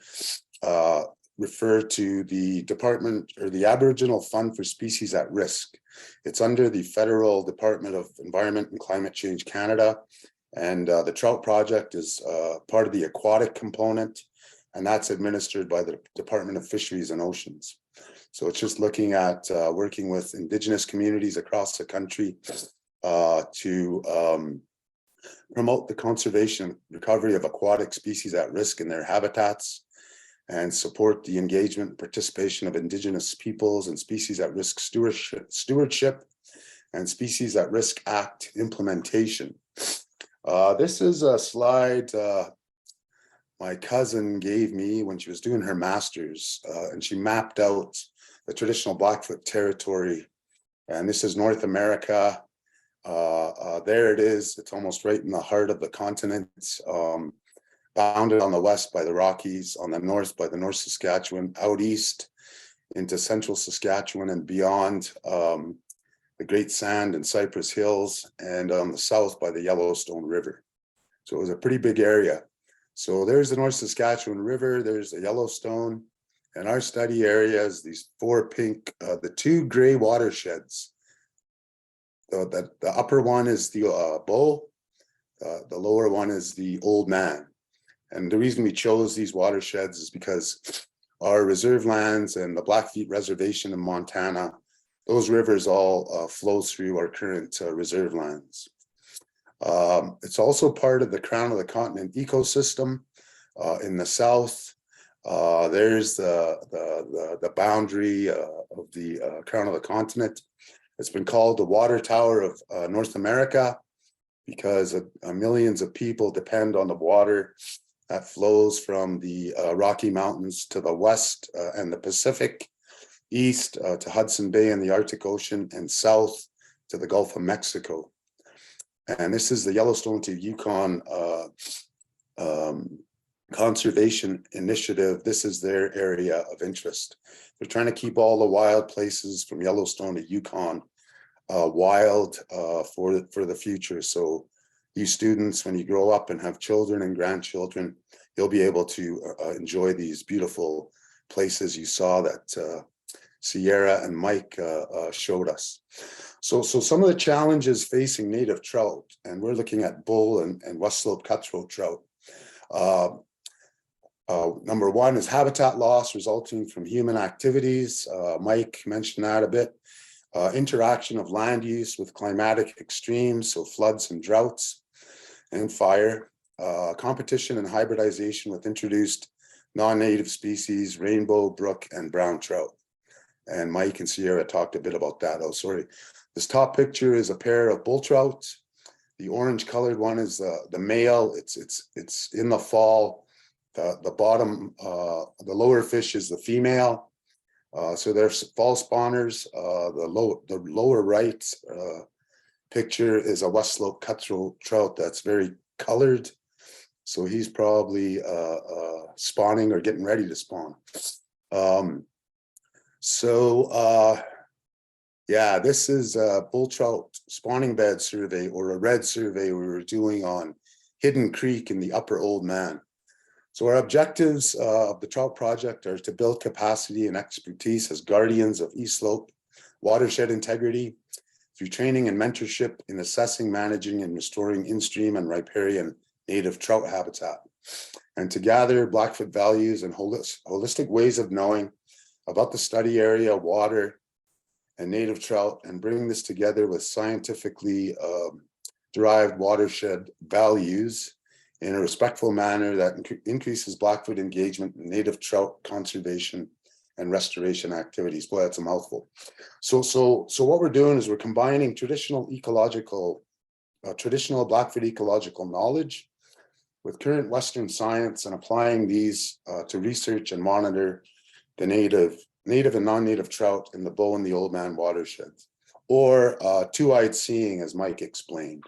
refer to the department or the Aboriginal Fund for Species at Risk. It's under the Federal Department of Environment and Climate Change Canada. And the Trout Project is part of the aquatic component, and that's administered by the Department of Fisheries and Oceans. So it's just looking at working with Indigenous communities across the country to promote the conservation and recovery of aquatic species at risk in their habitats, and support the engagement and participation of Indigenous peoples and species at risk stewardship and Species at Risk Act implementation. This is a slide my cousin gave me when she was doing her master's, and she mapped out the traditional Blackfoot territory. And this is North America. There it is. It's almost right in the heart of the continent, bounded on the west by the Rockies, on the north by the North Saskatchewan, out east into central Saskatchewan and beyond the Great Sand and Cypress Hills, and on the south by the Yellowstone River. So it was a pretty big area. So there's the North Saskatchewan River, there's the Yellowstone, and our study area is these 4 pink, the 2 gray watersheds. The upper one is the Bull, the lower one is the Old Man. And the reason we chose these watersheds is because our reserve lands and the Blackfeet Reservation in Montana, those rivers all flow through our current reserve lands. It's also part of the Crown of the Continent ecosystem in the south. There's the boundary of the Crown of the Continent. It's been called the Water Tower of North America because millions of people depend on the water that flows from the Rocky Mountains to the west and the Pacific, east to Hudson Bay and the Arctic Ocean, and south to the Gulf of Mexico. And this is the Yellowstone to Yukon Conservation Initiative. This is their area of interest. They're trying to keep all the wild places from Yellowstone to Yukon wild for the future. So you students, when you grow up and have children and grandchildren, you'll be able to enjoy these beautiful places you saw that Sierra and Mike showed us. So some of the challenges facing native trout, and we're looking at bull and West Slope cutthroat trout. Number one is habitat loss resulting from human activities. Mike mentioned that a bit. Interaction of land use with climatic extremes, so floods and droughts and fire. Competition and hybridization with introduced non-native species, rainbow, brook, and brown trout. And Mike and Sierra talked a bit about that. Oh, sorry. This top picture is a pair of bull trout. The orange colored one is the male. It's in the fall. The bottom, the lower fish is the female. So they're fall spawners. The lower right picture is a West Slope cutthroat trout that's very colored. So he's probably spawning or getting ready to spawn. Yeah, this is a bull trout spawning bed survey, or a red survey we were doing on Hidden Creek in the Upper Oldman. So our objectives of the trout project are to build capacity and expertise as guardians of East Slope watershed integrity through training and mentorship in assessing, managing, and restoring in-stream and riparian native trout habitat, and to gather Blackfoot values and holistic ways of knowing about the study area, water, and native trout, and bring this together with scientifically derived watershed values in a respectful manner that increases Blackfoot engagement in native trout conservation and restoration activities. Boy, that's a mouthful. So what we're doing is we're combining traditional Blackfoot ecological knowledge with current Western science and applying these to research and monitor the native and non-native trout in the Bow and the Oldman watersheds, or two-eyed seeing, as Mike explained.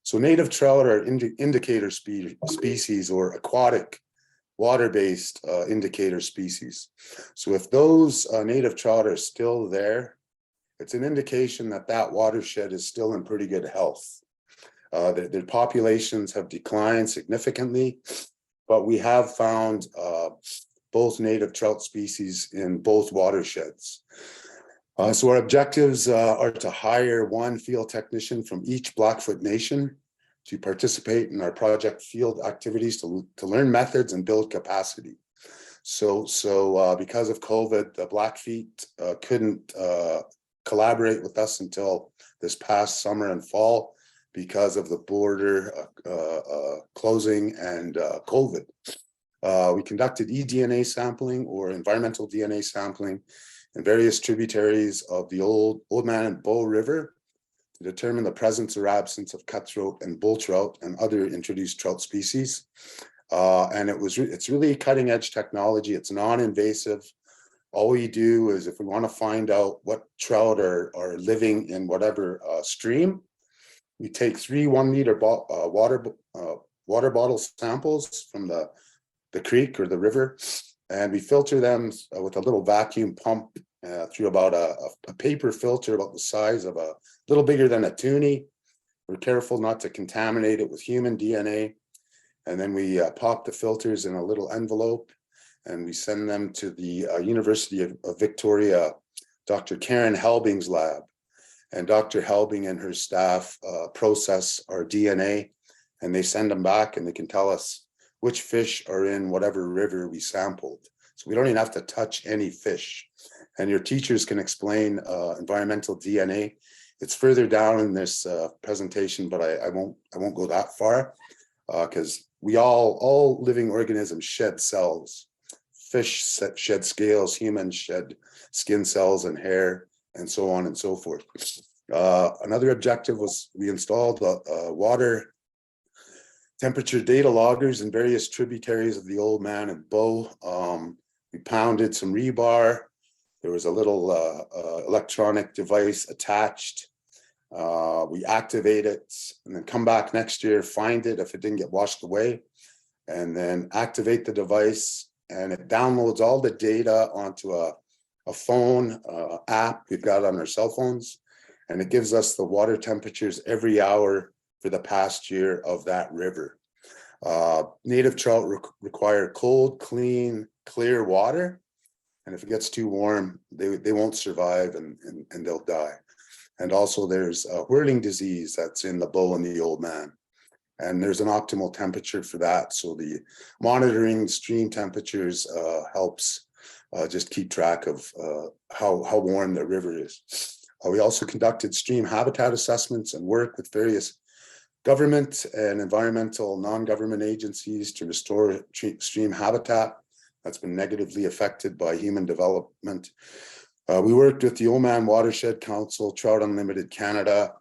So native trout are indicator species, or aquatic water-based indicator species. So if those native trout are still there, it's an indication that that watershed is still in pretty good health. Their populations have declined significantly, but we have found both native trout species in both watersheds. So our objectives are to hire one field technician from each Blackfoot nation to participate in our project field activities to learn methods and build capacity. So because of COVID, the Blackfeet couldn't collaborate with us until this past summer and fall because of the border closing and COVID. We conducted eDNA sampling, or environmental DNA sampling, in various tributaries of the Oldman and Bow River to determine the presence or absence of cutthroat and bull trout and other introduced trout species. And it's really cutting edge technology. It's non-invasive. All we do is, if we want to find out what trout are living in whatever stream, we take 3 1-liter water bottle samples from the creek or the river, and we filter them with a little vacuum pump through about a paper filter about the size of a little bigger than a toonie. We're careful not to contaminate it with human DNA. And then we pop the filters in a little envelope, and we send them to the University of Victoria, Dr. Karen Helbing's lab. And Dr. Helbing and her staff process our DNA, and they send them back, and they can tell us which fish are in whatever river we sampled. So we don't even have to touch any fish. And your teachers can explain environmental DNA. It's further down in this presentation, but I won't go that far, because we all living organisms shed cells. Fish shed scales, humans shed skin cells and hair, and so on and so forth. Another objective was we installed water temperature data loggers in various tributaries of the Oldman and Bow. We pounded some rebar. There was a little electronic device attached. We activate it and then come back next year, find it if it didn't get washed away, and then activate the device, and it downloads all the data onto a phone app we've got on our cell phones, and it gives us the water temperatures every hour for the past year of that river. Native trout require cold, clean, clear water, and if it gets too warm, they won't survive and they'll die. And also there's a whirling disease that's in the Bow and the Oldman, and there's an optimal temperature for that. So the monitoring stream temperatures helps just keep track of how warm the river is. We also conducted stream habitat assessments and work with various government and environmental non-government agencies to restore stream habitat that's been negatively affected by human development. We worked with the Oldman Watershed Council, Trout Unlimited Canada,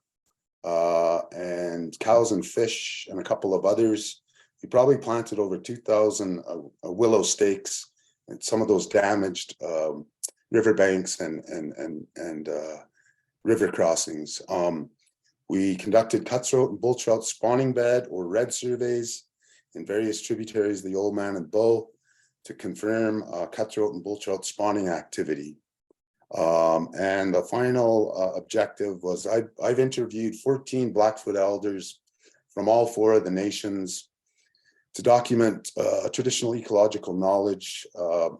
and Cows and Fish, and a couple of others. We probably planted over 2,000 willow stakes, and some of those damaged riverbanks and river crossings. We conducted cutthroat and bull trout spawning bed or red surveys in various tributaries of the Old Man and Bow to confirm cutthroat and bull trout spawning activity. And the final objective was I've interviewed 14 Blackfoot elders from all 4 of the nations to document traditional ecological knowledge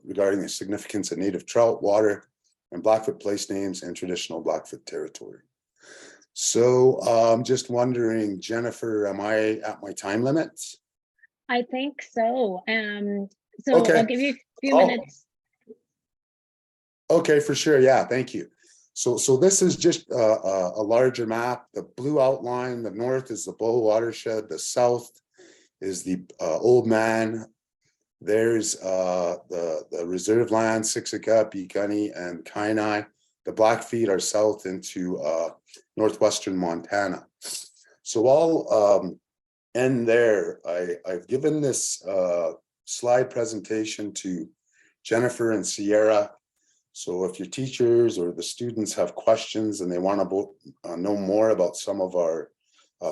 regarding the significance of native trout, water, and Blackfoot place names and traditional Blackfoot territory. So I'm just wondering, Jennifer, am I at my time limit? I think so. So Okay. I'll give you a few Oh. minutes. Okay, for sure. Yeah, thank you. So this is just a larger map. The blue outline, the north is the Bow watershed, the south is the Old Man. There's the reserve land, Siksika, Begunny, and Kainai. The Blackfeet are south into northwestern Montana. So I'll end there. I've given this slide presentation to Jennifer and Sierra. So if your teachers or the students have questions and they want to know more about some of our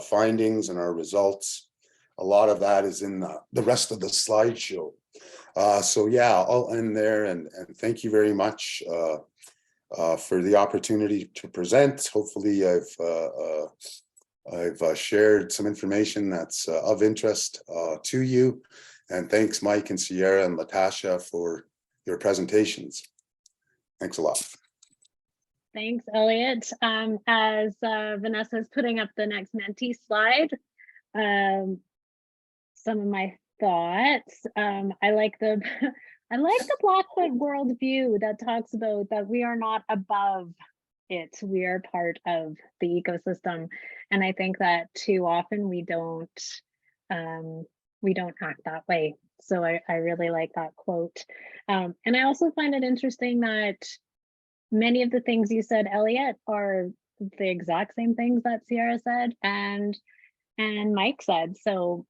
findings and our results, a lot of that is in the rest of the slideshow. So yeah, I'll end there, and thank you very much for the opportunity to present. Hopefully I've shared some information that's of interest to you. And thanks, Mike and Sierra and Latasha, for your presentations. Thanks a lot. Thanks, Elliot. As Vanessa is putting up the next Menti slide, some of my thoughts. I like the I like the Blackfoot worldview that talks about that we are not above it. We are part of the ecosystem. And I think that too often we don't act that way. So I really like that quote. And I also find it interesting that many of the things you said, Elliot, are the exact same things that Sierra said and Mike said. So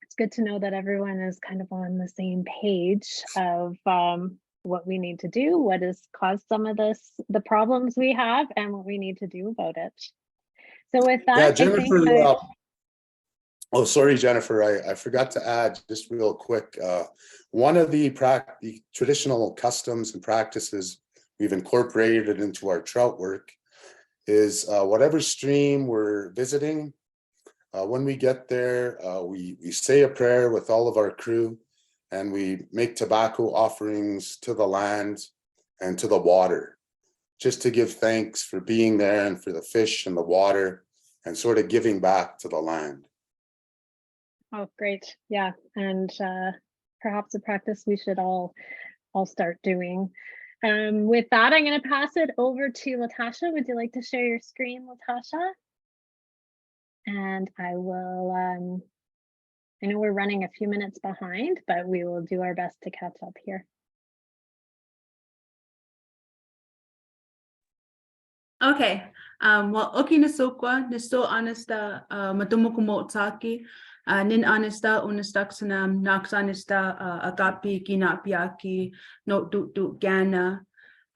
it's good to know that everyone is kind of on the same page of what we need to do, what has caused some of the problems we have, and what we need to do about it. So with that, yeah, Jennifer, I think oh, sorry, Jennifer, I forgot to add just real quick. One of the traditional customs and practices we've incorporated into our trout work is whatever stream we're visiting, when we get there, we say a prayer with all of our crew, and we make tobacco offerings to the land and to the water, just to give thanks for being there and for the fish and the water, and sort of giving back to the land. Oh, great. Yeah. And perhaps a practice we should all start doing. With that, I'm going to pass it over to Latasha. Would you like to share your screen, Latasha? And I will, I know we're running a few minutes behind, but we will do our best to catch up here. Okay. Well, oki nasokwa nisto anista matumukumotaki nin anista unistaksanam naksanista agapi ginapiaki no du gana.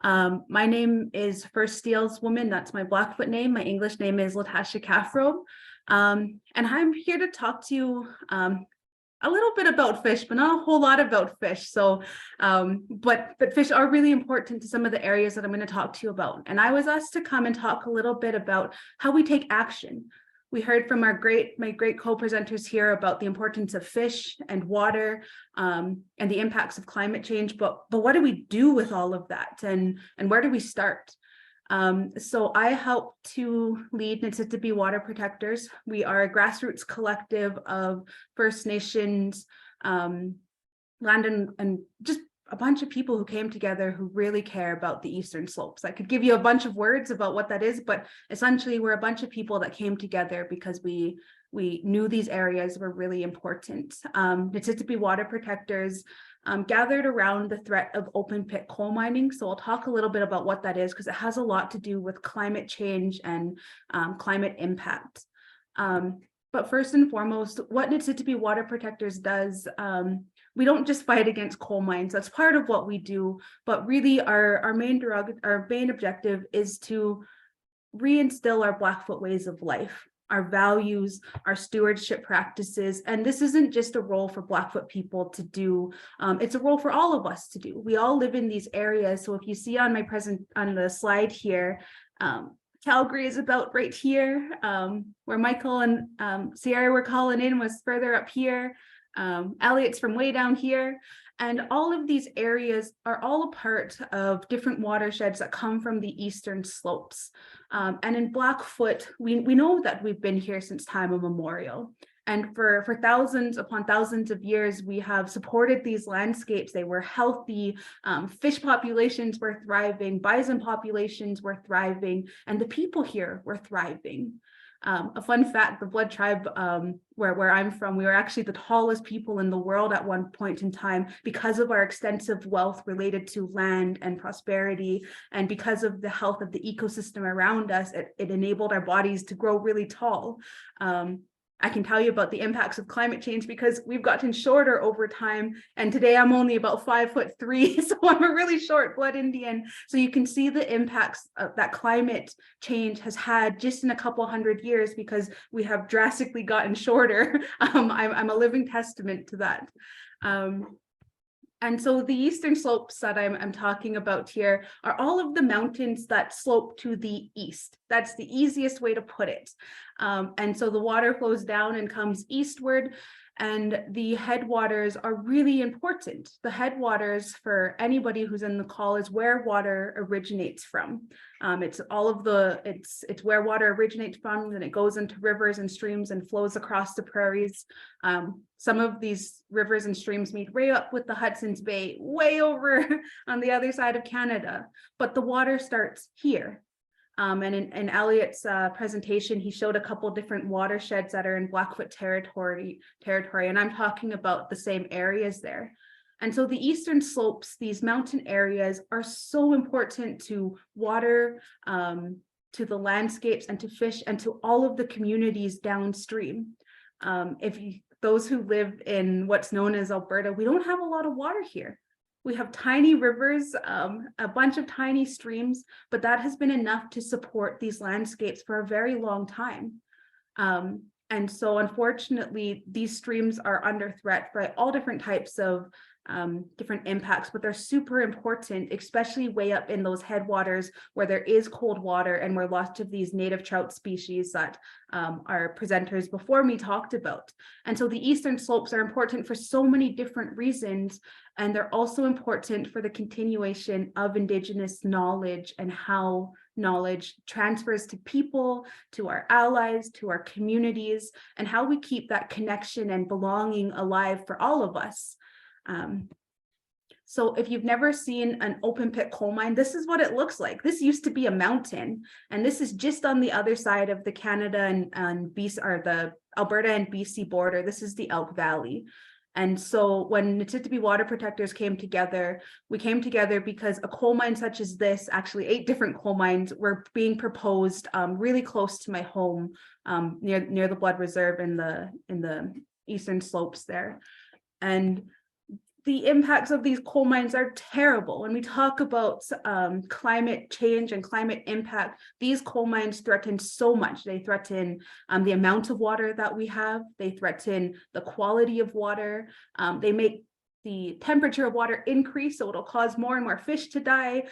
My name is First Steels Woman. That's my Blackfoot name. My English name is Latasha Robe. And I'm here to talk to you a little bit about fish, but not a whole lot about fish. So, but fish are really important to some of the areas that I'm going to talk to you about. And I was asked to come and talk a little bit about how we take action. We heard from my great co-presenters here about the importance of fish and water and the impacts of climate change. But what do we do with all of that, and where do we start? So I help to lead Mississippi Water Protectors. We are a grassroots collective of First Nations, land and just a bunch of people who came together who really care about the Eastern Slopes. I could give you a bunch of words about what that is, but essentially we're a bunch of people that came together because we knew these areas were really important. Mississippi Water Protectors gathered around the threat of open pit coal mining. So I'll talk a little bit about what that is, because it has a lot to do with climate change and climate impact. But first and foremost, what Mississippi Water Protectors does, we don't just fight against coal mines. That's part of what we do, but really our main objective is to reinstill our Blackfoot ways of life, our values, our stewardship practices. And this isn't just a role for Blackfoot people to do, it's a role for all of us to do. We all live in these areas. So if you see on the slide here, Calgary is about right here, where Michael and Sierra were calling in was further up here. Elliot's from way down here. And all of these areas are all a part of different watersheds that come from the eastern slopes. And in Blackfoot, we know that we've been here since time immemorial. And for thousands upon thousands of years, we have supported these landscapes. They were healthy, fish populations were thriving, bison populations were thriving, and the people here were thriving. A fun fact, the Blood tribe where I'm from, we were actually the tallest people in the world at one point in time because of our extensive wealth related to land and prosperity. And because of the health of the ecosystem around us, it enabled our bodies to grow really tall. I can tell you about the impacts of climate change because we've gotten shorter over time. And today I'm only about 5'3", so I'm a really short blood Indian. So you can see the impacts that climate change has had just in a couple hundred years because we have drastically gotten shorter. I'm a living testament to that. And so the eastern slopes that I'm talking about here are all of the mountains that slope to the east. That's the easiest way to put it. And so the water flows down and comes eastward, and the headwaters are really important. The headwaters, for anybody who's in the call, is where water originates from. It's where water originates from, and it goes into rivers and streams and flows across the prairies. Some of these rivers and streams meet right up with the Hudson's Bay, way over on the other side of Canada, but the water starts here. And in Elliot's presentation, he showed a couple different watersheds that are in Blackfoot territory, and I'm talking about the same areas there. And so the eastern slopes, these mountain areas, are so important to water, to the landscapes, and to fish, and to all of the communities downstream. Those who live in what's known as Alberta, we don't have a lot of water here. We have tiny rivers, a bunch of tiny streams, but that has been enough to support these landscapes for a very long time. And so unfortunately, these streams are under threat by all different types of different impacts, but they're super important, especially way up in those headwaters where there is cold water and where lots of these native trout species that our presenters before me talked about. And so the eastern slopes are important for so many different reasons, and they're also important for the continuation of Indigenous knowledge and how knowledge transfers to people, to our allies, to our communities, and how we keep that connection and belonging alive for all of us. So if you've never seen an open pit coal mine, this is what it looks like. This used to be a mountain, and this is just on the other side of the Canada and BC, or the Alberta and BC border. This is the Elk Valley. And so when Nititibi Water Protectors came together, we came together because a coal mine such as this, actually 8 different coal mines, were being proposed really close to my home, near the Blood Reserve in the eastern slopes there. And the impacts of these coal mines are terrible. When we talk about climate change and climate impact, these coal mines threaten so much. They threaten the amount of water that we have. They threaten the quality of water. They make the temperature of water increase, so it'll cause more and more fish to die.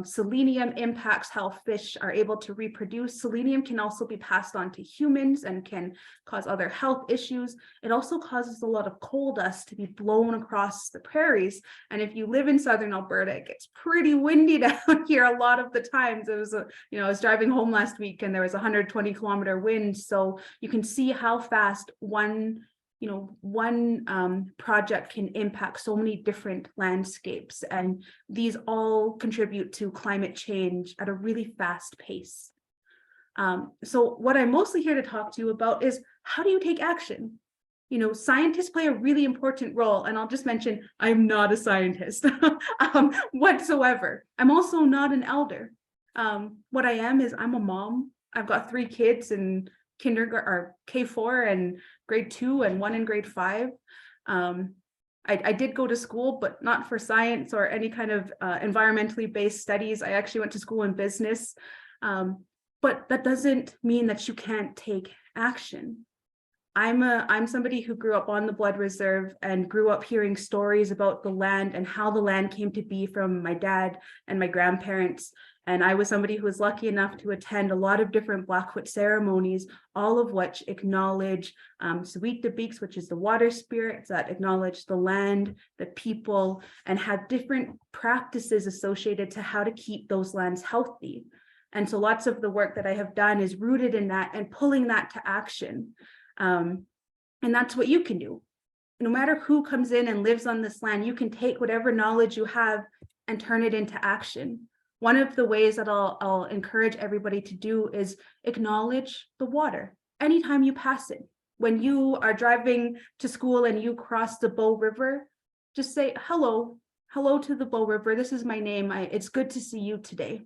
Selenium impacts how fish are able to reproduce. Selenium can also be passed on to humans and can cause other health issues. It also causes a lot of coal dust to be blown across the prairies. And if you live in southern Alberta, it gets pretty windy down here a lot of the times. It was, I was driving home last week and there was 120-kilometer wind. So you can see how fast one project can impact so many different landscapes, and these all contribute to climate change at a really fast pace. So what I'm mostly here to talk to you about is, how do you take action? Scientists play a really important role, and I'll just mention, I'm not a scientist whatsoever. I'm also not an elder. What I am is I'm a mom. I've got 3 kids in kindergarten or K4 and grade 2 and 1 in grade 5. I did go to school, but not for science or any kind of environmentally based studies. I actually went to school in business. but that doesn't mean that you can't take action. I'm somebody who grew up on the Blood Reserve and grew up hearing stories about the land and how the land came to be from my dad and my grandparents. And I was somebody who was lucky enough to attend a lot of different Blackfoot ceremonies, all of which acknowledge Sweet Beaks, which is the water spirits that acknowledge the land, the people, and have different practices associated to how to keep those lands healthy. And so lots of the work that I have done is rooted in that and pulling that to action. And that's what you can do. No matter who comes in and lives on this land, you can take whatever knowledge you have and turn it into action. One of the ways that I'll encourage everybody to do is acknowledge the water anytime you pass it. When you are driving to school and you cross the Bow River, just say, hello to the Bow River. This is my name. It's good to see you today.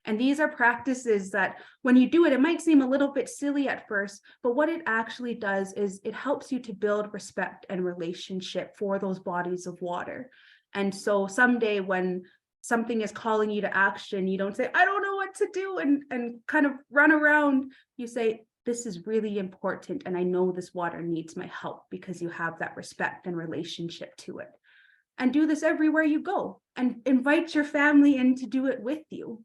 And these are practices that when you do it, it might seem a little bit silly at first, but what it actually does is it helps you to build respect and relationship for those bodies of water. And so someday when something is calling you to action, you don't say, I don't know what to do, and kind of run around. You say, this is really important, and I know this water needs my help, because you have that respect and relationship to it. And do this everywhere you go, and invite your family in to do it with you.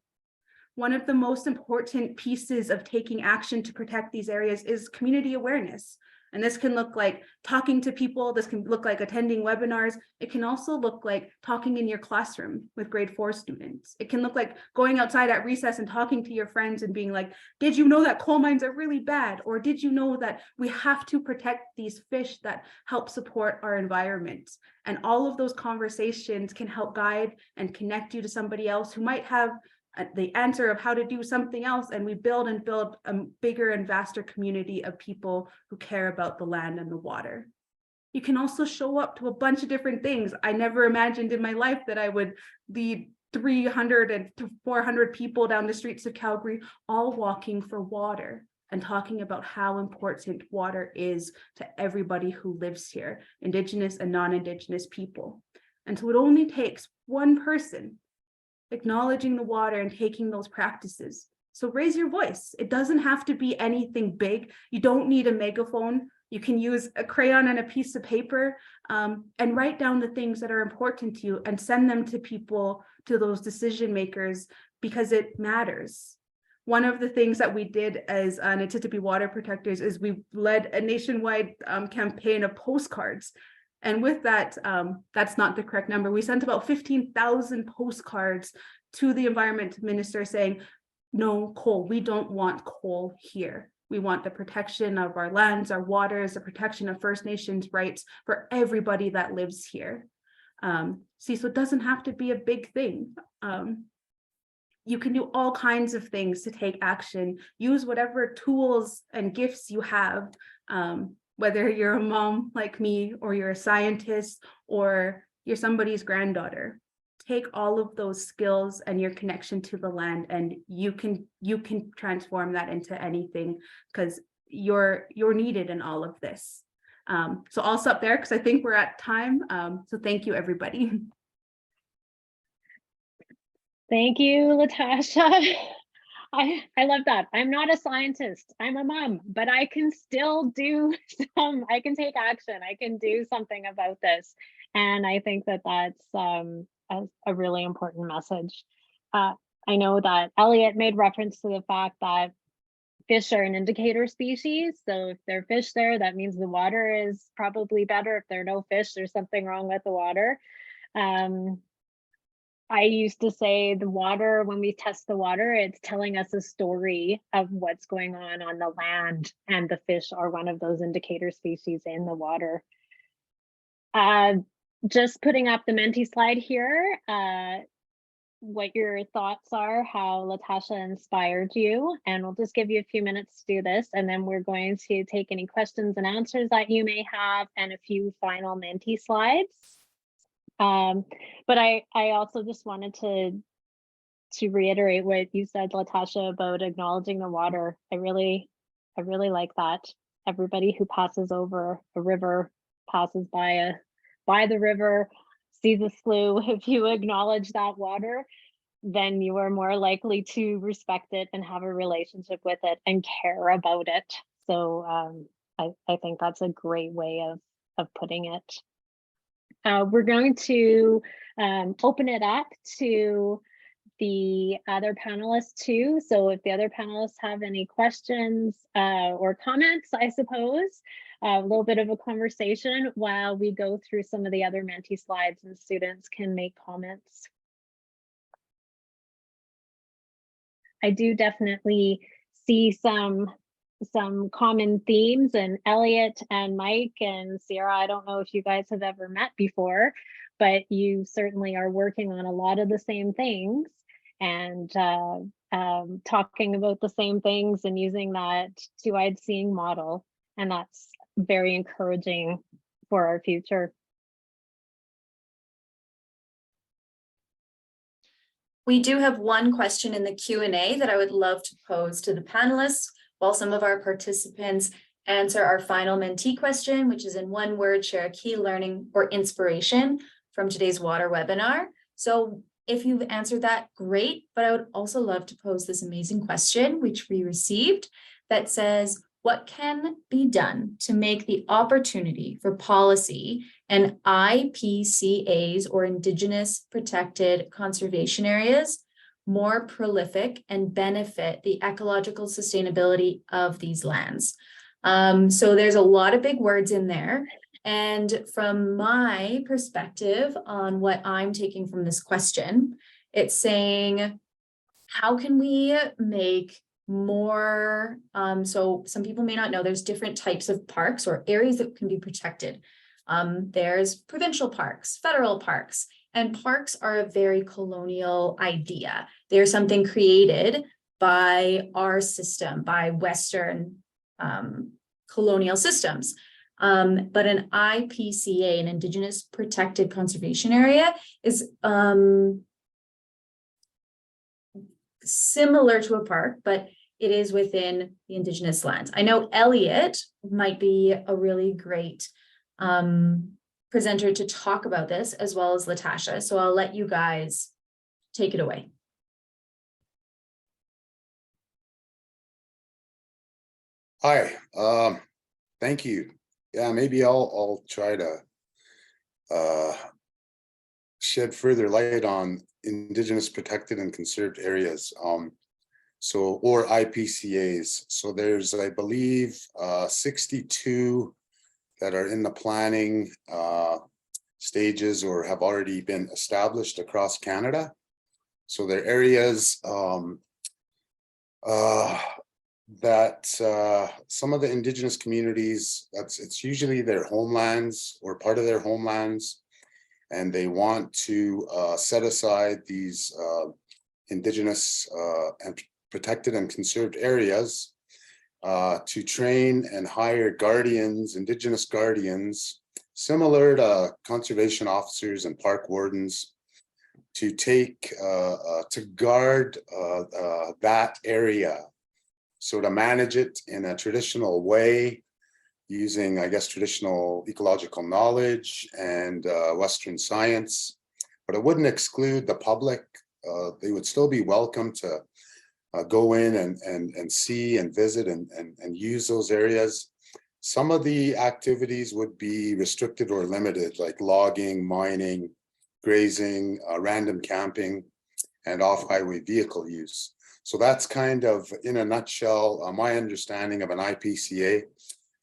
One of the most important pieces of taking action to protect these areas is community awareness. And this can look like talking to people. This can look like attending webinars. It can also look like talking in your classroom with grade 4 students. It can look like going outside at recess and talking to your friends and being like, did you know that coal mines are really bad? Or did you know that we have to protect these fish that help support our environment? And all of those conversations can help guide and connect you to somebody else who might have the answer of how to do something else, and we build a bigger and vaster community of people who care about the land and the water. You can also show up to a bunch of different things. I never imagined in my life that I would lead 300 and 400 people down the streets of Calgary, all walking for water and talking about how important water is to everybody who lives here, Indigenous and non-Indigenous people. And so it only takes one person acknowledging the water and taking those practices. So raise your voice. It doesn't have to be anything big. You don't need a megaphone. You can use a crayon and a piece of paper and write down the things that are important to you and send them to people, to those decision makers, because it matters. One of the things that we did as Nititipi Water Protectors is we led a nationwide campaign of postcards. And with that, that's not the correct number. We sent about 15,000 postcards to the environment minister saying, no coal, we don't want coal here. We want the protection of our lands, our waters, the protection of First Nations rights for everybody that lives here. So it doesn't have to be a big thing. You can do all kinds of things to take action. Use whatever tools and gifts you have. Whether you're a mom like me, or you're a scientist, or you're somebody's granddaughter, take all of those skills and your connection to the land, and you can transform that into anything, because you're needed in all of this. So I'll stop there because I think we're at time. So thank you, everybody. Thank you, Latasha. I love that. I'm not a scientist. I'm a mom, but I can still do I can take action. I can do something about this. And I think that that's a really important message. I know that Elliot made reference to the fact that fish are an indicator species. So if there are fish there, that means the water is probably better. If there are no fish, there's something wrong with the water. I used to say the water, when we test the water, it's telling us a story of what's going on the land, and the fish are one of those indicator species in the water. Just putting up the Menti slide here, what your thoughts are, how Latasha inspired you, and we'll just give you a few minutes to do this, and then we're going to take any questions and answers that you may have, and a few final Menti slides. But I also just wanted to reiterate what you said, Latasha, about acknowledging the water. I really like that. Everybody who passes over a river, passes by the river, sees a slough. If you acknowledge that water, then you are more likely to respect it and have a relationship with it and care about it. So I think that's a great way of putting it. We're going to open it up to the other panelists too. So if the other panelists have any questions or comments, I suppose, a little bit of a conversation while we go through some of the other Menti slides and students can make comments. I do definitely see some common themes, and Elliot and Mike and Sierra, I don't know if you guys have ever met before, but you certainly are working on a lot of the same things and talking about the same things and using that two-eyed seeing model. And that's very encouraging for our future. We do have one question in the Q&A that I would love to pose to the panelists while some of our participants answer our final mentee question, which is in one word, share a key learning or inspiration from today's water webinar. So if you've answered that, great, but I would also love to pose this amazing question, which we received, that says, what can be done to make the opportunity for policy and IPCAs or Indigenous Protected Conservation Areas more prolific and benefit the ecological sustainability of these lands? So there's a lot of big words in there. And from my perspective on what I'm taking from this question, it's saying, how can we make more, so some people may not know, there's different types of parks or areas that can be protected. There's provincial parks, federal parks, and parks are a very colonial idea. They're something created by our system, by Western colonial systems. But an IPCA, an Indigenous Protected Conservation Area, is similar to a park, but it is within the Indigenous lands. I know Elliot might be a really great presenter to talk about this, as well as Latasha. So I'll let you guys take it away. Hi, thank you. Yeah, maybe I'll try to shed further light on Indigenous protected and conserved areas, or IPCAs. So there's, I believe, 62 that are in the planning stages or have already been established across Canada. So they're areas that some of the Indigenous communities, it's usually their homelands or part of their homelands, and they want to set aside these Indigenous and protected and conserved areas to train and hire guardians, Indigenous guardians, similar to conservation officers and park wardens, to take to guard that area. So to manage it in a traditional way, using, I guess, traditional ecological knowledge and Western science, but it wouldn't exclude the public. They would still be welcome to go in and see and visit and use those areas. Some of the activities would be restricted or limited, like logging, mining, grazing, random camping, and off-highway vehicle use. So that's kind of, in a nutshell, my understanding of an IPCA.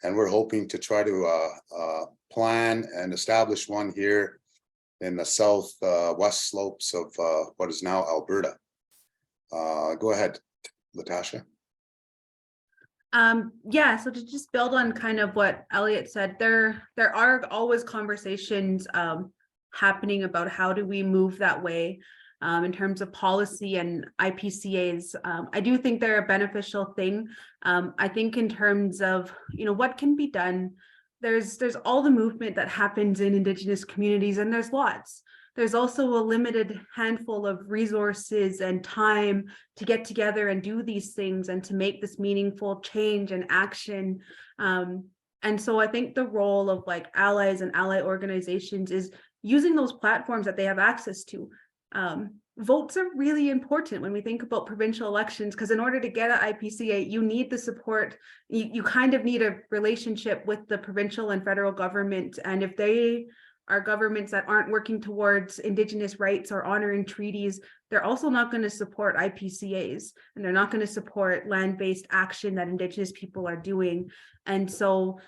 And we're hoping to try to plan and establish one here in the southwest slopes of what is now Alberta. Go ahead, Latasha. Yeah, so to just build on kind of what Elliot said, there are always conversations happening about how do we move that way in terms of policy and IPCAs. I do think they're a beneficial thing. I think in terms of, what can be done, there's all the movement that happens in Indigenous communities, and there's lots. There's also a limited handful of resources and time to get together and do these things and to make this meaningful change and action. And so I think the role of like allies and ally organizations is using those platforms that they have access to. votes are really important when we think about provincial elections, because in order to get an IPCA, you need the support. You kind of need a relationship with the provincial and federal government. And if they are governments that aren't working towards Indigenous rights or honoring treaties, they're also not going to support IPCAs, and they're not going to support land-based action that Indigenous people are doing. And so,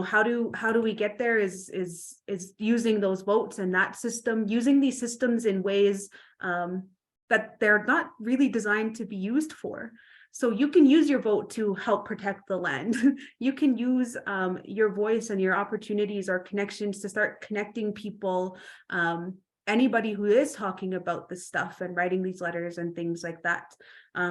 how do we get there is using those votes and that system, using these systems in ways that they're not really designed to be used for. So you can use your vote to help protect the land. You can use your voice and your opportunities or connections to start connecting people, anybody who is talking about this stuff and writing these letters and things like that.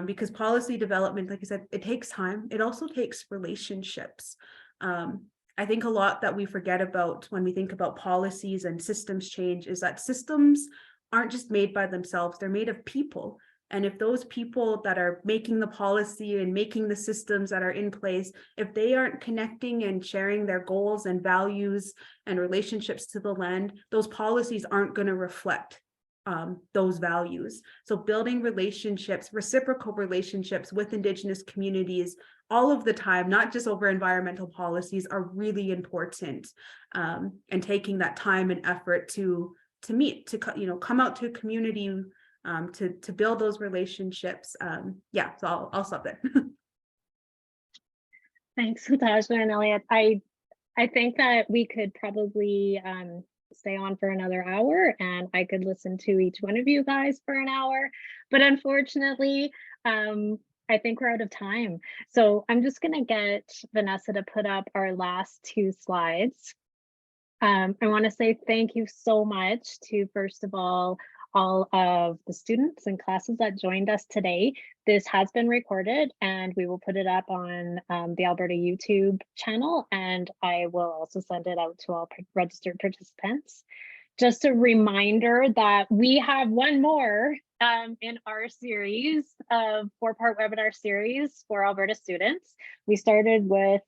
Because policy development, like I said, it takes time. It also takes relationships. I think a lot that we forget about when we think about policies and systems change is that systems aren't just made by themselves, they're made of people. And if those people that are making the policy and making the systems that are in place, if they aren't connecting and sharing their goals and values and relationships to the land, those policies aren't going to reflect those values. So building relationships, reciprocal relationships with Indigenous communities all of the time, not just over environmental policies, are really important. And taking that time and effort to meet, to come out to a community, to build those relationships. Yeah, so I'll stop there. Thanks, Latasha and Elliot. I think that we could probably stay on for another hour, and I could listen to each one of you guys for an hour, but unfortunately, I think we're out of time. So I'm just gonna get Vanessa to put up our last two slides. I want to say thank you so much to, first of all of the students and classes that joined us today. This has been recorded and we will put it up on the Alberta YouTube channel, and I will also send it out to all registered participants. Just a reminder that we have one more in our series of 4-part webinar series for Alberta students. We started with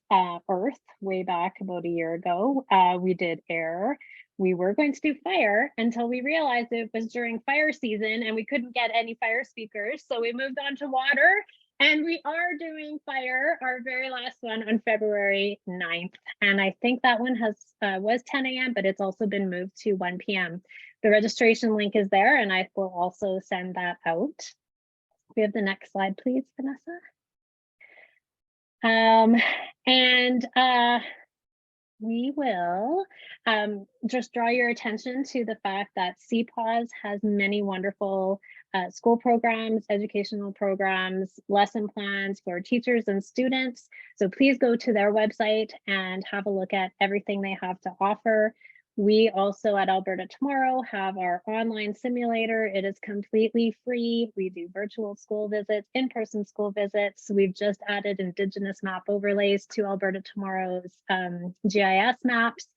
Earth way back about a year ago. We did air. We were going to do fire until we realized it was during fire season and we couldn't get any fire speakers. So we moved on to water, and we are doing fire, our very last one, on February 9th. And I think that one was 10 a.m., but it's also been moved to 1 p.m. The registration link is there, and I will also send that out. We have the next slide, please, Vanessa. We will just draw your attention to the fact that CPAWS has many wonderful school programs, educational programs, lesson plans for teachers and students. So please go to their website and have a look at everything they have to offer. We also at Alberta Tomorrow have our online simulator. It is completely free. We do virtual school visits, in-person school visits. We've just added Indigenous map overlays to Alberta Tomorrow's GIS maps.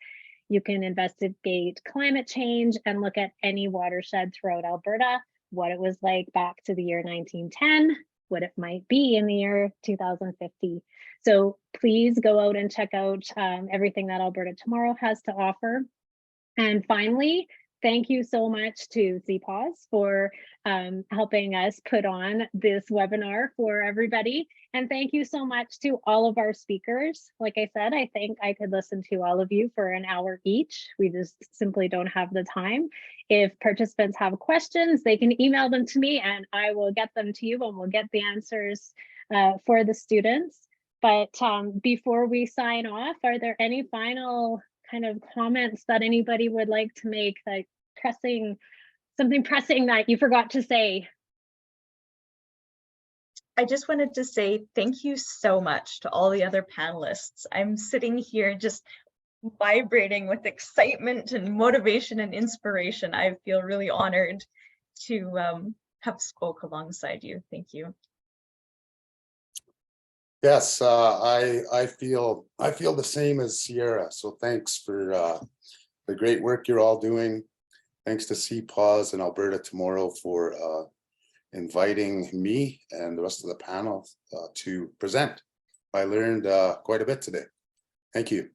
You can investigate climate change and look at any watershed throughout Alberta, what it was like back to the year 1910, what it might be in the year 2050. So please go out and check out everything that Alberta Tomorrow has to offer. And finally, thank you so much to CPAWS for helping us put on this webinar for everybody. And thank you so much to all of our speakers. Like I said, I think I could listen to all of you for an hour each. We just simply don't have the time. If participants have questions, they can email them to me and I will get them to you, and we'll get the answers for the students. But before we sign off, are there any final kind of comments that anybody would like to make, like something pressing that you forgot to say? I just wanted to say thank you so much to all the other panelists. I'm sitting here just vibrating with excitement and motivation and inspiration. I feel really honored to have spoke alongside you. Thank you. Yes, I feel the same as Sierra. So thanks for the great work you're all doing. Thanks to CPAWS and Alberta Tomorrow for inviting me and the rest of the panel to present. I learned quite a bit today. Thank you.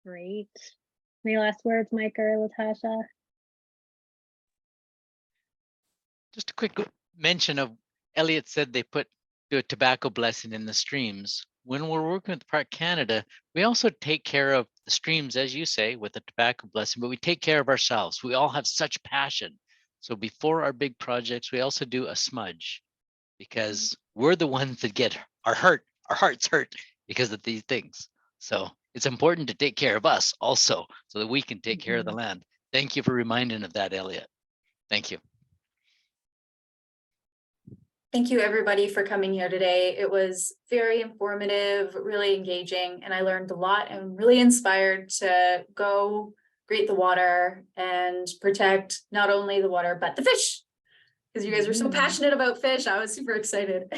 Great. Any last words, Mike or Latasha? Just a quick mention of Elliot said they do a tobacco blessing in the streams. When we're working with Park Canada, we also take care of the streams, as you say, with the tobacco blessing, but we take care of ourselves. We all have such passion. So before our big projects, we also do a smudge because we're the ones that get our hearts hurt because of these things. So it's important to take care of us also so that we can take care of the land. Thank you for reminding of that, Elliot. Thank you. Thank you, everybody, for coming here today. It was very informative, really engaging, and I learned a lot and really inspired to go greet the water and protect not only the water, but the fish. Because you guys are so passionate about fish. I was super excited.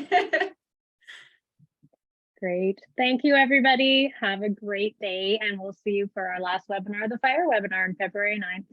Great. Thank you, everybody. Have a great day, and we'll see you for our last webinar, the fire webinar on February 9th.